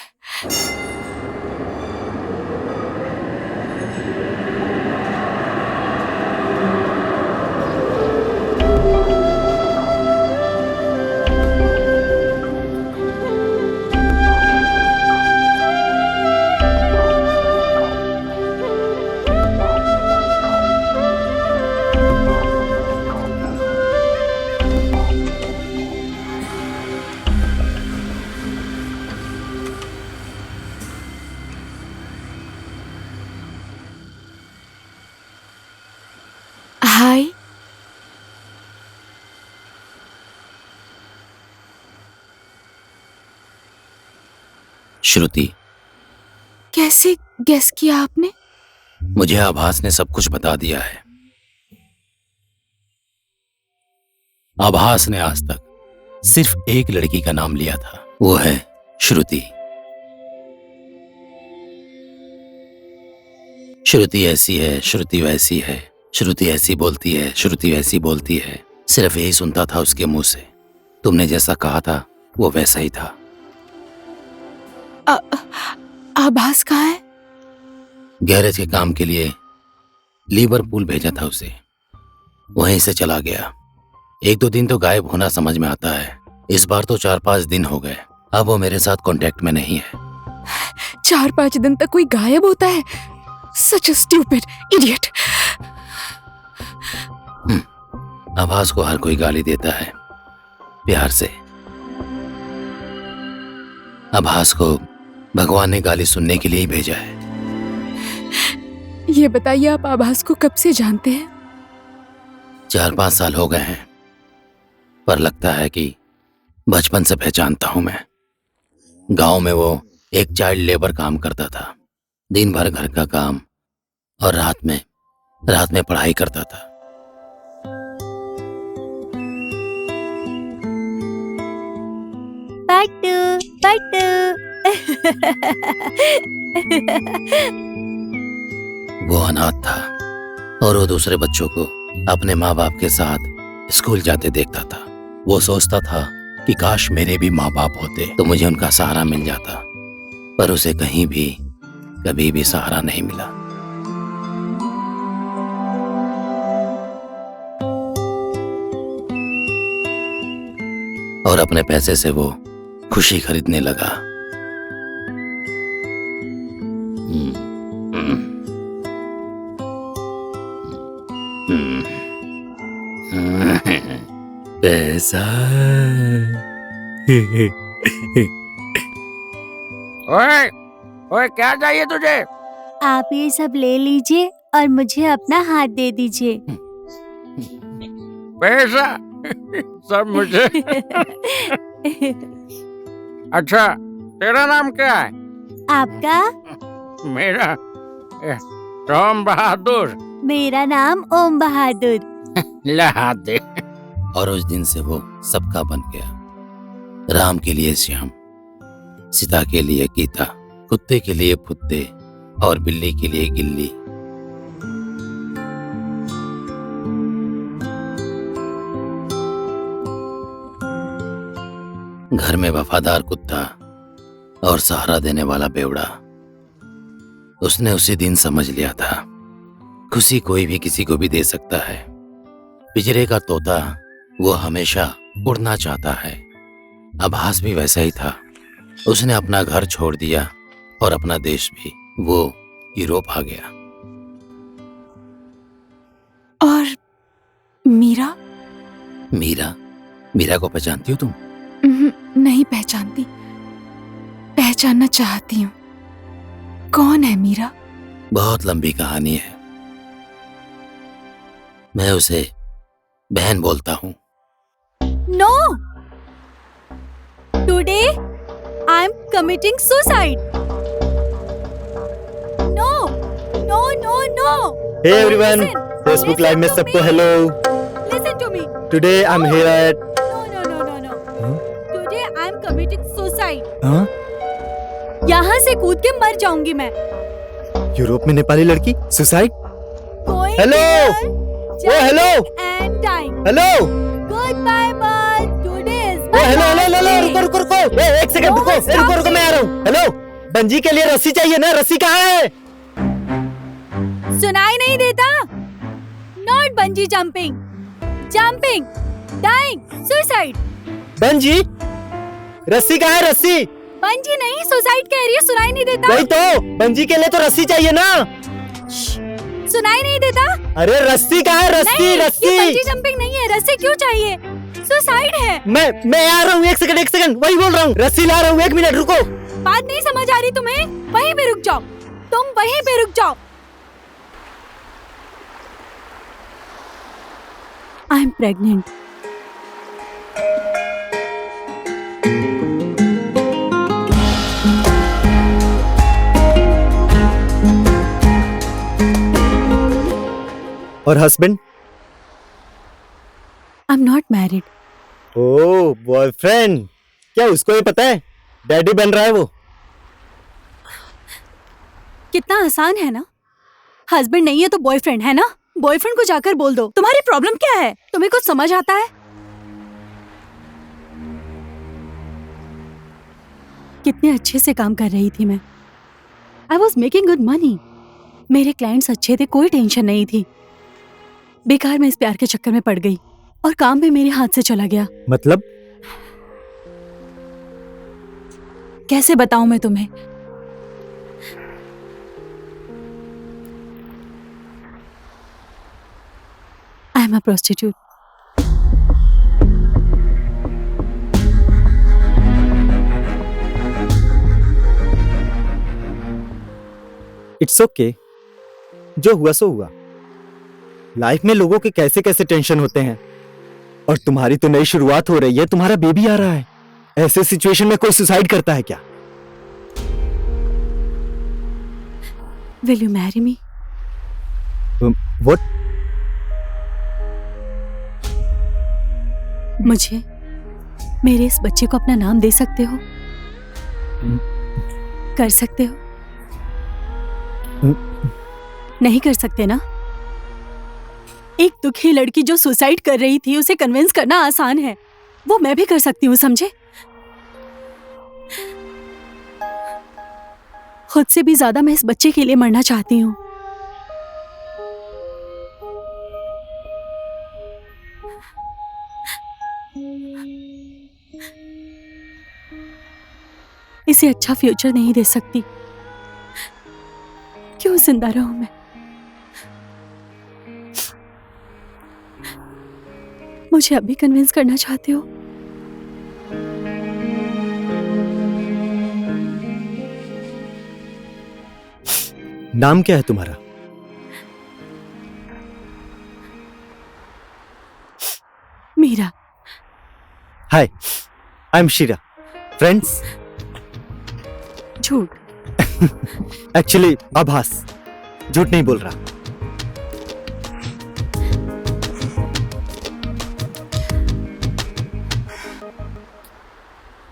हाय। श्रुति, कैसे गेस किया आपने? मुझे आभास ने सब कुछ बता दिया है। आभास ने आज तक सिर्फ एक लड़की का नाम लिया था, वो है श्रुति। श्रुति ऐसी है, श्रुति वैसी है, श्रुति ऐसी बोलती है, श्रुति वैसी बोलती है। सिर्फ यही सुनता था उसके मुंह से। तुमने जैसा कहा था वो वैसा ही था। आभास कहाँ है? गैरेज के काम के लिए लिवरपूल भेजा था उसे, वहीं से चला गया। 1-2 दिन तो गायब होना समझ में आता है, इस बार तो 4-5 दिन हो गए। अब वो मेरे साथ कांटेक्ट में नहीं है। 4-5 दिन तक कोई गायब होता है? Such a stupid idiot. आभास को हर कोई गाली देता है, प्यार से। आभास को भगवान ने गाली सुनने के लिए ही भेजा है। ये बताइए, आप आभास को कब से जानते हैं? 4-5 साल हो गए हैं, पर लगता है कि बचपन से पहचानता हूं मैं। गांव में वो एक चाइल्ड लेबर काम करता था, दिन भर घर का काम और रात में पढ़ाई करता था। Patu. वो अनाथ था और वो दूसरे बच्चों को अपने माँ बाप के साथ स्कूल जाते देखता था। वो सोचता था कि काश मेरे भी माँ बाप होते तो मुझे उनका सहारा मिल जाता, पर उसे कहीं भी कभी भी सहारा नहीं मिला। और अपने पैसे से वो खुशी खरीदने लगा। पैसा। ओए ओए क्या चाहिए तुझे? आप ये सब ले लीजिए और मुझे अपना हाथ दे दीजिए। पैसा सब मुझे। अच्छा तेरा नाम क्या है? आपका? मेरा राम बहादुर। मेरा नाम ओम बहादुर। लहा दे। और उस दिन से वो सबका बन गया। राम के लिए श्याम, सीता के लिए गीता, कुत्ते के लिए फुत्ते और बिल्ली के लिए गिल्ली। घर में वफादार कुत्ता और सहारा देने वाला बेवड़ा। उसने उसी दिन समझ लिया था, खुशी कोई भी किसी को भी दे सकता है। पिंजरे का तोता वो हमेशा उड़ना चाहता है। आभास भी वैसा ही था। उसने अपना घर छोड़ दिया और अपना देश भी। वो यूरोप आ गया। और मीरा? मीरा? मीरा को पहचानती हो तुम? नहीं पहचानती, पहचानना चाहती हूँ। कौन है मीरा? बहुत लंबी कहानी है। मैं उसे बहन बोलता हूँ। No! Today I'm committing suicide. No! No! No! No! Hey everyone, Listen, Facebook listen Live में to सबको me. Hello. Listen to me. Today I'm here at No! No! No! No! No! Today I'm committing suicide. हाँ? यहाँ से कूद के मर जाऊंगी मैं। यूरोप में नेपाली लड़की suicide? Going Hello! there, Oh, hello! jumping and dying. Hello? Goodbye, bye. Today is oh my hello hello last hello, day. रुको रुको रुको, एक सेकंड No, रुको, stop रुको रुको, मैं आ रहा हूँ। हेलो, बंजी के लिए रस्सी चाहिए ना? रस्सी कहाँ है? सुनाई नहीं देता? Not bungee jumping, jumping, dying, suicide. Bungee? रस्सी कहाँ है? रस्सी? बंजी नहीं, सुसाइड कह रही है। सुनाई नहीं देता? वही तो, बंजी के लिए तो रस्सी चाहिए ना? सुनाई नहीं देता? अरे रस्सी कहाँ है? रस्सी नहीं, ये रस्सी। बंजी जंपिंग नहीं है। रस्सी क्यों चाहिए? सुसाइड है। मैं आ रहा हूँ, एक सेकंड, वही बोल रहा हूँ। रस्सी ला रहा हूँ, 1 मिनट रुको। बात नहीं समझ आ रही तुम्हें? वहीं पे रुक जाओ। तुम वहीं पे रुक जाओ। I am pregnant. और husband? I am not married. Oh boyfriend, क्या उसको ये पता है डैडी बन रहा है वो? कितना आसान है ना। हस्बैंड नहीं है तो बॉयफ्रेंड है ना। बॉयफ्रेंड को जाकर बोल दो। तुम्हारी प्रॉब्लम क्या है? तुम्हें कुछ समझ आता है? कितने अच्छे से काम कर रही थी मैं। I was making good money. मेरे क्लाइंट्स अच्छे थे, कोई टेंशन नहीं थी। बेकार मैं इस प्यार के चक्कर में पड़ गई और काम भी मेरे हाथ से चला गया। मतलब? कैसे बताऊं मैं तुम्हें? I am a prostitute. It's okay, जो हुआ सो हुआ। लाइफ में लोगों के कैसे कैसे टेंशन होते हैं, और तुम्हारी तो नई शुरुआत हो रही है, तुम्हारा बेबी आ रहा है। ऐसे सिचुएशन में कोई सुसाइड करता है क्या? Will you marry me? What? मुझे मेरे इस बच्चे को अपना नाम दे सकते हो? कर सकते हो? नहीं कर सकते ना? एक दुखी लड़की जो सुसाइड कर रही थी, उसे कन्विंस करना आसान है। वो मैं भी कर सकती हूँ, समझे? खुद से भी ज्यादा मैं इस बच्चे के लिए मरना चाहती हूँ। इसे अच्छा फ्यूचर नहीं दे सकती। क्यों जिंदा रहूं मैं? मुझे अभी कन्विंस करना चाहते हो? नाम क्या है तुम्हारा? मीरा। हाय, आई एम शीरा। फ्रेंड्स? झूठ। एक्चुअली आभास, झूठ नहीं बोल रहा।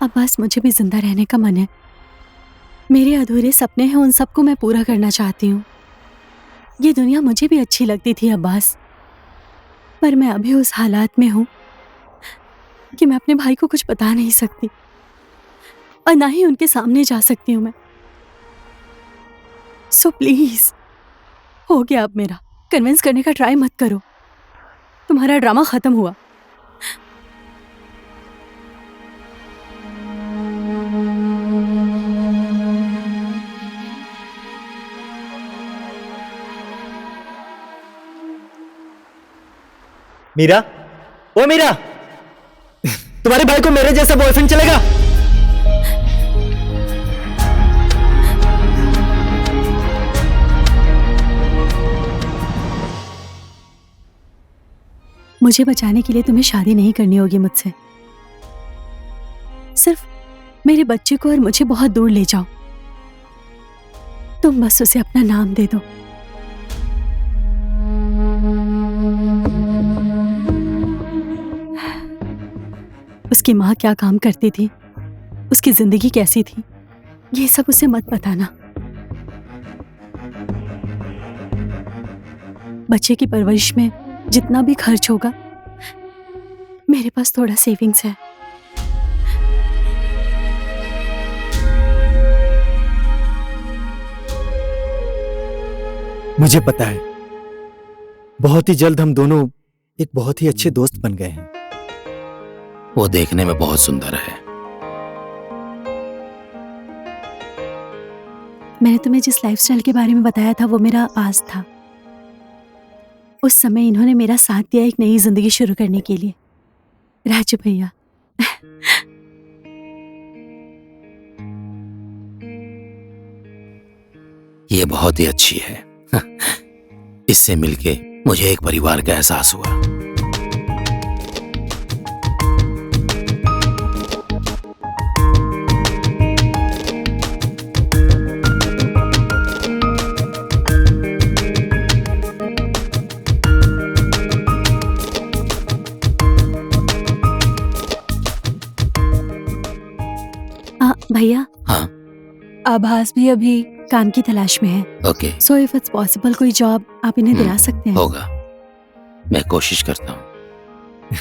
अब्बास, मुझे भी जिंदा रहने का मन है। मेरे अधूरे सपने हैं, उन सबको मैं पूरा करना चाहती हूँ। ये दुनिया मुझे भी अच्छी लगती थी अब्बास, पर मैं अभी उस हालात में हूँ कि मैं अपने भाई को कुछ बता नहीं सकती और ना ही उनके सामने जा सकती हूँ मैं। सो प्लीज, हो गया अब मेरा। कन्विंस करने का ट्राई मत करो। तुम्हारा ड्रामा खत्म हुआ। मीरा, ओ मीरा, तुम्हारे भाई को मेरे जैसा बॉयफ्रेंड चलेगा? मुझे बचाने के लिए तुम्हें शादी नहीं करनी होगी मुझसे। सिर्फ मेरे बच्चे को और मुझे बहुत दूर ले जाओ। तुम बस उसे अपना नाम दे दो। उसकी माँ क्या काम करती थी, उसकी जिंदगी कैसी थी, ये सब उसे मत बताना। बच्चे की परवरिश में जितना भी खर्च होगा, मेरे पास थोड़ा सेविंग्स है। मुझे पता है, बहुत ही जल्द हम दोनों एक बहुत ही अच्छे दोस्त बन गए हैं। वो देखने में बहुत सुंदर है। मैंने तुम्हें जिस लाइफस्टाइल के बारे में बताया था वो मेरा पास था। उस समय इन्होंने मेरा साथ दिया एक नई जिंदगी शुरू करने के लिए। राजू भैया। ये बहुत ही अच्छी है। इससे मिलके मुझे एक परिवार का एहसास हुआ। भैया। हाँ। आभास भी अभी काम की तलाश में है। Okay. So if it's possible कोई जॉब आप इन्हें दिला सकते हैं। होगा, मैं कोशिश करता हूँ।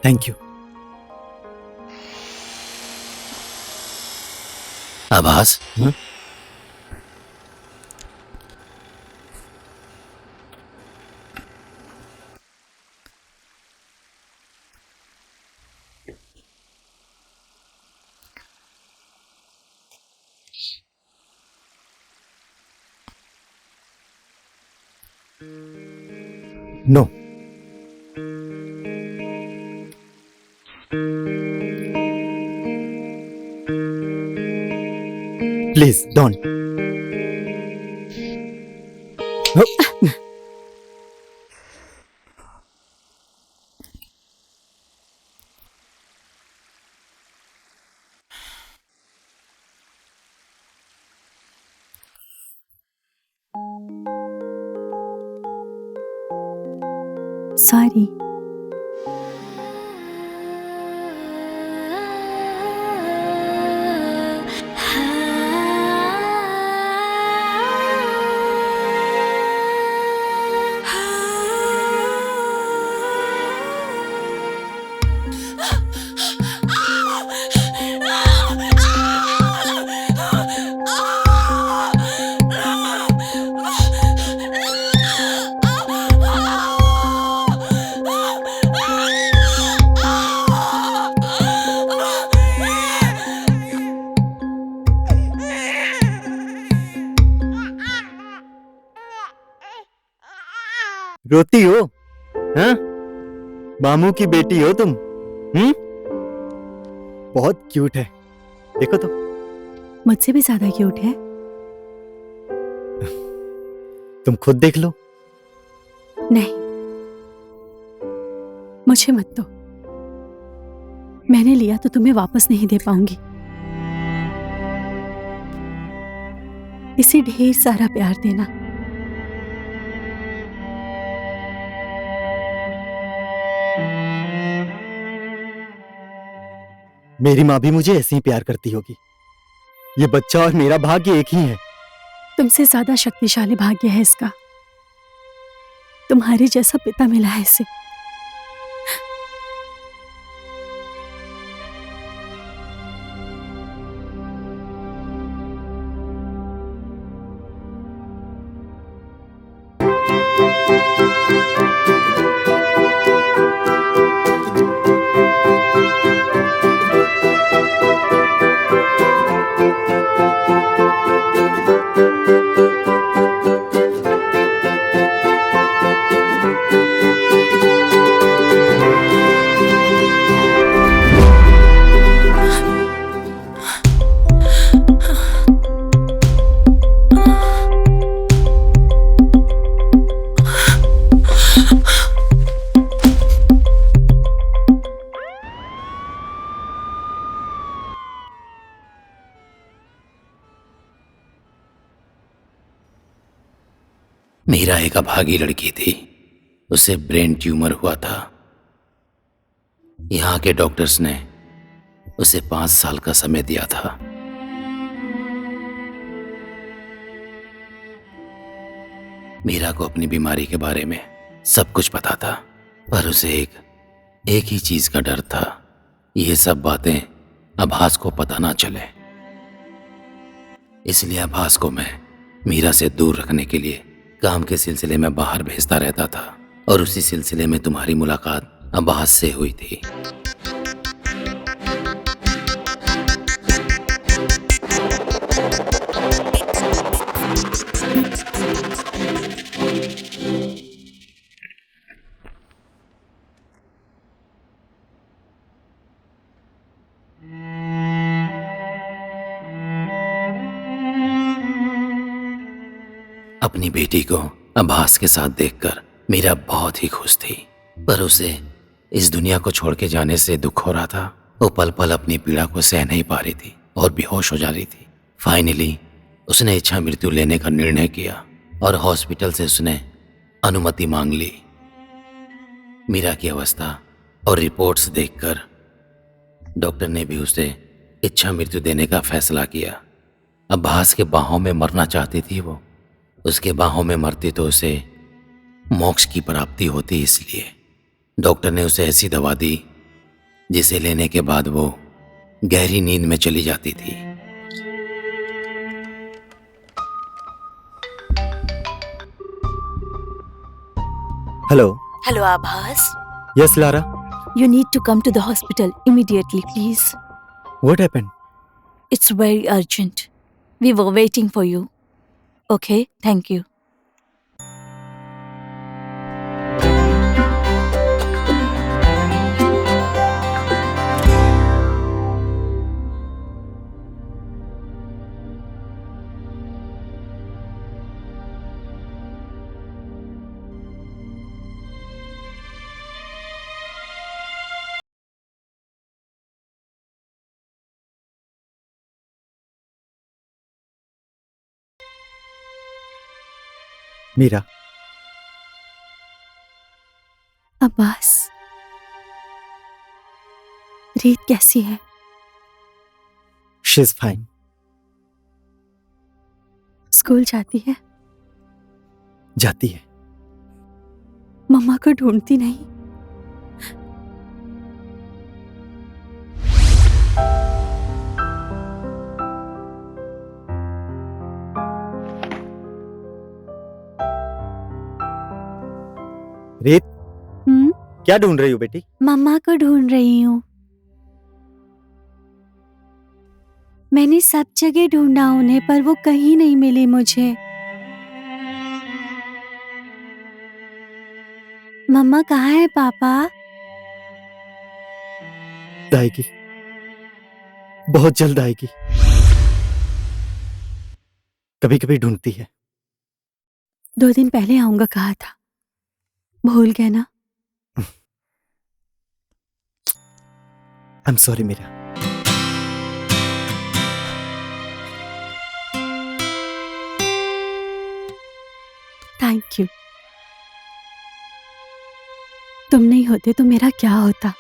Thank you. आभास, नो। Please don't. सॉरी। रोती हो? हाँ? मामू की बेटी हो तुम। बहुत क्यूट है, देखो तो। मुझसे भी ज्यादा क्यूट है। तुम खुद देख लो। नहीं, मुझे मत दो। मैंने लिया तो तुम्हें वापस नहीं दे पाऊंगी। इसे ढेर सारा प्यार देना। मेरी माँ भी मुझे ऐसे ही प्यार करती होगी। ये बच्चा और मेरा भाग्य एक ही है। तुमसे ज्यादा शक्तिशाली भाग्य है इसका। तुम्हारे जैसा पिता मिला है इसे। मीरा एक अभागी लड़की थी। उसे ब्रेन ट्यूमर हुआ था। यहाँ के डॉक्टर्स ने उसे 5 साल का समय दिया था। मीरा को अपनी बीमारी के बारे में सब कुछ पता था, पर उसे एक ही चीज का डर था, ये सब बातें आभास को पता ना चले। इसलिए आभास को मैं मीरा से दूर रखने के लिए काम के सिलसिले में बाहर भेजता रहता था, और उसी सिलसिले में तुम्हारी मुलाकात आभास से हुई थी। अपनी बेटी को आभास के साथ देखकर मीरा बहुत ही खुश थी, पर उसे इस दुनिया को छोड़ के जाने से दुख हो रहा था। वो पल पल अपनी पीड़ा को सह नहीं पा रही थी और बेहोश हो जा रही थी। फाइनली उसने इच्छा मृत्यु लेने का निर्णय किया और हॉस्पिटल से उसने अनुमति मांग ली। मीरा की अवस्था और रिपोर्ट्स देखकर डॉक्टर ने भी उसे इच्छा मृत्यु देने का फैसला किया। आभास के बाहों में मरना चाहती थी वो। उसके बाहों में मरती तो उसे मोक्ष की प्राप्ति होती, इसलिए डॉक्टर ने उसे ऐसी दवा दी जिसे लेने के बाद वो गहरी नींद में चली जाती थी। हेलो। हेलो आभास, yes Lara. you need to come to the hospital immediately, please. What happened? It's very urgent. We were waiting for you. Okay, thank you. Meera. Abbas, Reet कैसी है? She is fine. स्कूल जाती है? जाती है। मम्मा को ढूंढती नहीं? रीत, क्या ढूंढ रही हो बेटी? मम्मा को ढूंढ रही हूँ। मैंने सब जगह ढूंढा उन्हें, पर वो कहीं नहीं मिली मुझे। मम्मा कहाँ है पापा? वक्त आएगी, बहुत जल्द आएगी। कभी कभी ढूंढती है। 2 दिन पहले आऊंगा कहा था, भूल गए ना? I am sorry Meera. Thank you. तुम नहीं होते तो मेरा क्या होता।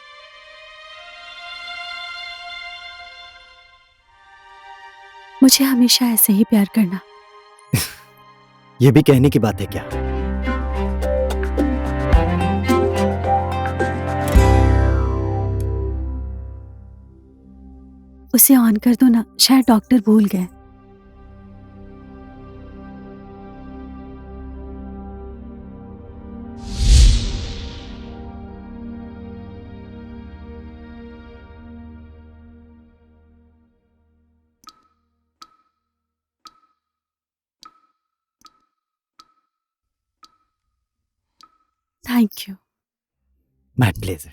मुझे हमेशा ऐसे ही प्यार करना। ये भी कहने की बात है क्या? उसे ऑन कर दो ना, शायद डॉक्टर भूल गए। Thank you. My pleasure.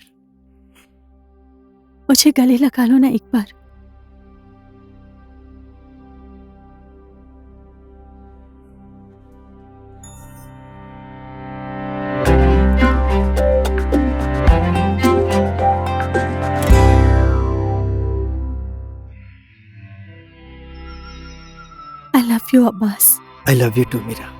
मुझे गले लगा लो ना एक बार। I love you, Abbas. I love you too Meera.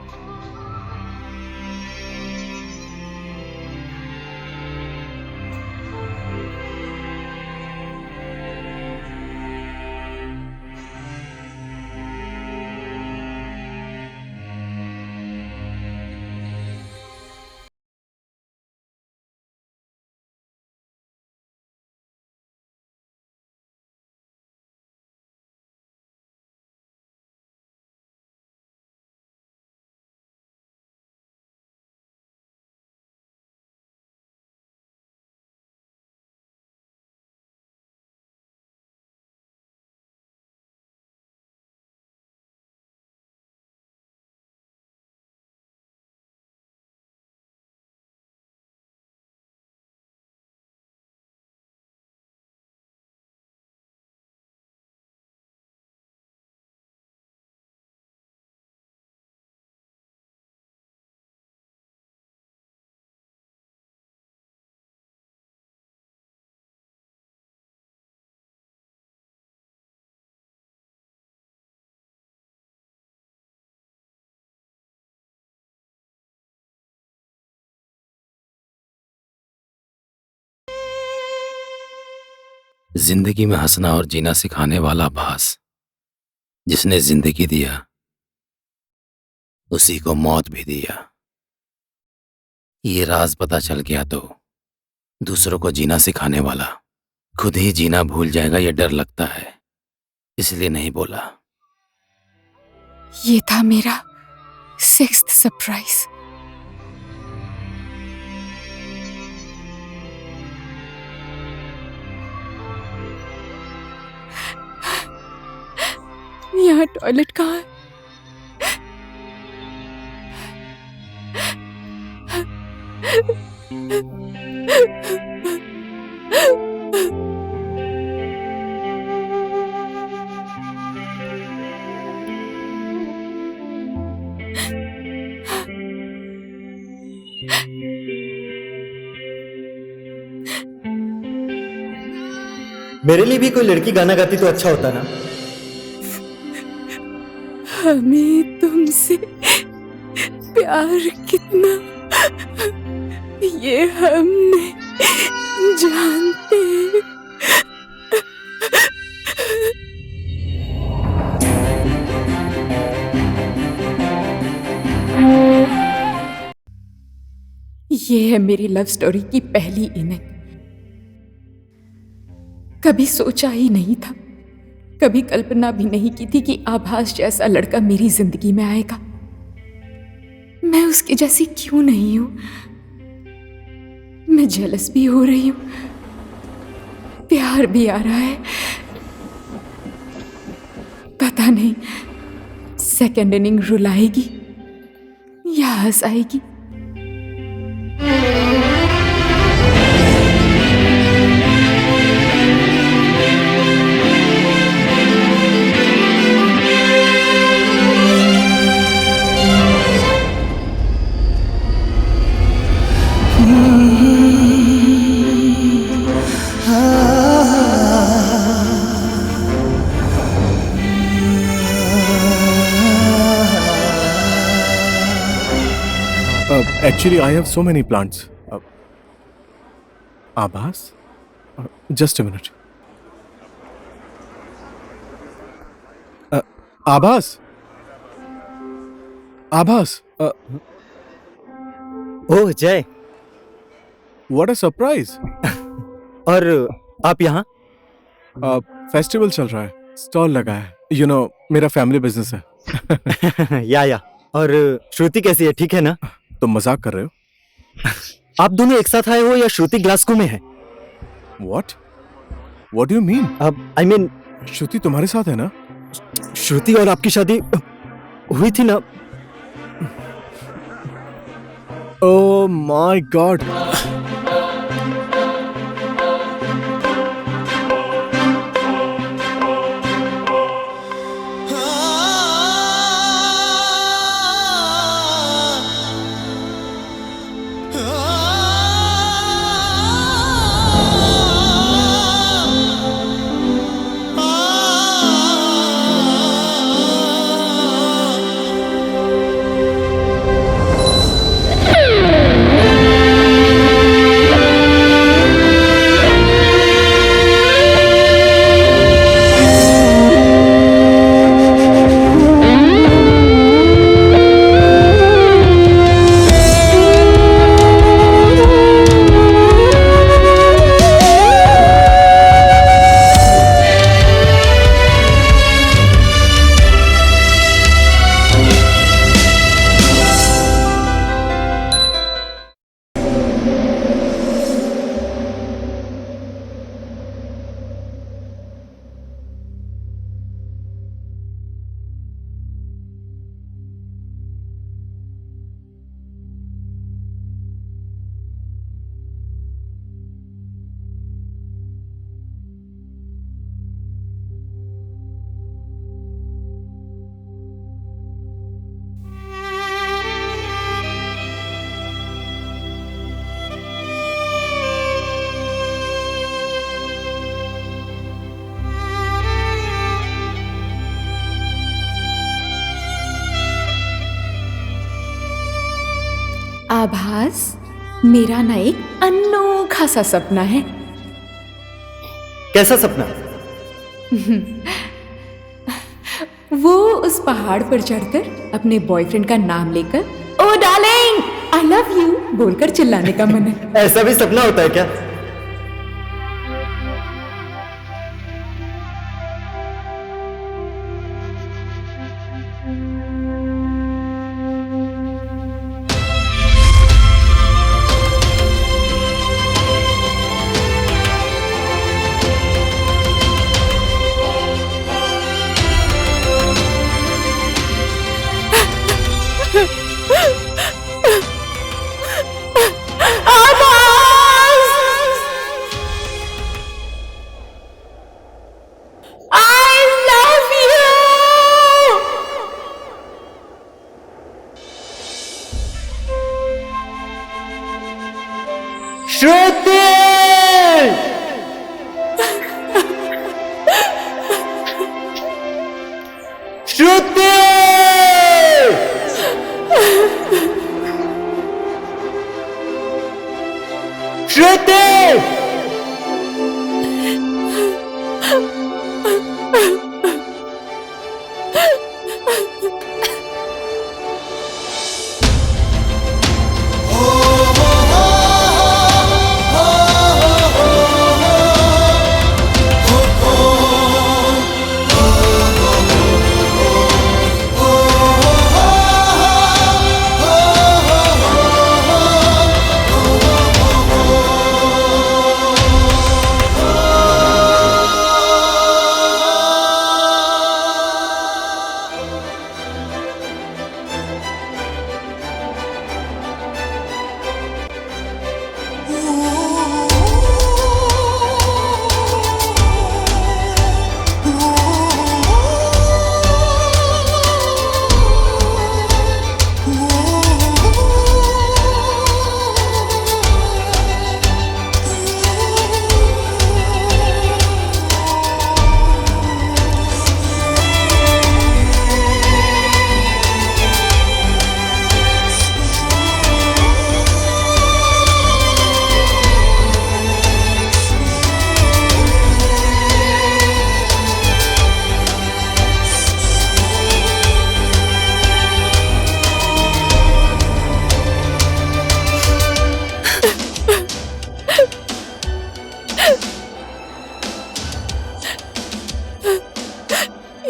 जिंदगी में हंसना और जीना सिखाने वाला अब्बास, जिसने जिंदगी दिया उसी को मौत भी दिया। ये राज पता चल गया तो दूसरों को जीना सिखाने वाला खुद ही जीना भूल जाएगा, ये डर लगता है, इसलिए नहीं बोला। ये था मेरा 6th सरप्राइज। यहाँ टॉयलेट कहाँ है? मेरे लिए भी कोई लड़की गाना गाती तो अच्छा होता ना। हमें तुमसे प्यार कितना ये हम नहीं जानते। ये है मेरी लव स्टोरी की पहली इनिंग। कभी सोचा ही नहीं था, कभी कल्पना भी नहीं की थी कि आभास जैसा लड़का मेरी जिंदगी में आएगा। मैं उसकी जैसी क्यों नहीं हूं? मैं जेलस भी हो रही हूं, प्यार भी आ रहा है। पता नहीं सेकंड इनिंग रुलाएगी या हंसाएगी। Actually, I have so many plants. Abbas? Just a minute. Abbas? Abbas? ओह जय, What a surprise! और आप यहाँ? फेस्टिवल चल रहा है, स्टॉल लगा है. You know, मेरा फैमिली बिजनेस है. या. और श्रुति कैसी है, ठीक है ना? तुम मजाक कर रहे हो? आप दोनों एक साथ आए हो या श्रुति ग्लासगो में है? What? What do you mean? I mean, श्रुति तुम्हारे साथ है ना? श्रुति और आपकी शादी हुई थी ना? Oh my God! आभास, मेरा ना एक अनोखा सा सपना है. कैसा सपना? वो उस पहाड़ पर चढ़कर अपने बॉयफ्रेंड का नाम लेकर ओ डार्लिंग आई लव यू बोलकर चिल्लाने का मन है. ऐसा भी सपना होता है क्या?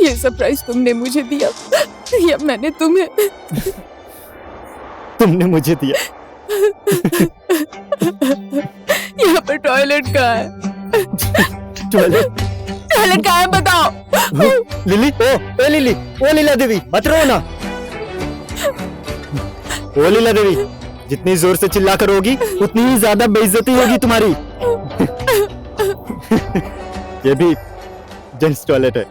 ये सरप्राइज तुमने मुझे दिया या मैंने तुम्हें? तुमने मुझे दिया। यहाँ पर टॉयलेट कहाँ है? टॉयलेट टॉयलेट कहाँ है बताओ। लिली, ओ लिली, ओ लीला देवी, मत रो ना। ओ लीला देवी, जितनी जोर से चिल्ला कर होगी उतनी ही ज्यादा बेइज्जती होगी तुम्हारी। ये भी जेंट्स टॉयलेट है।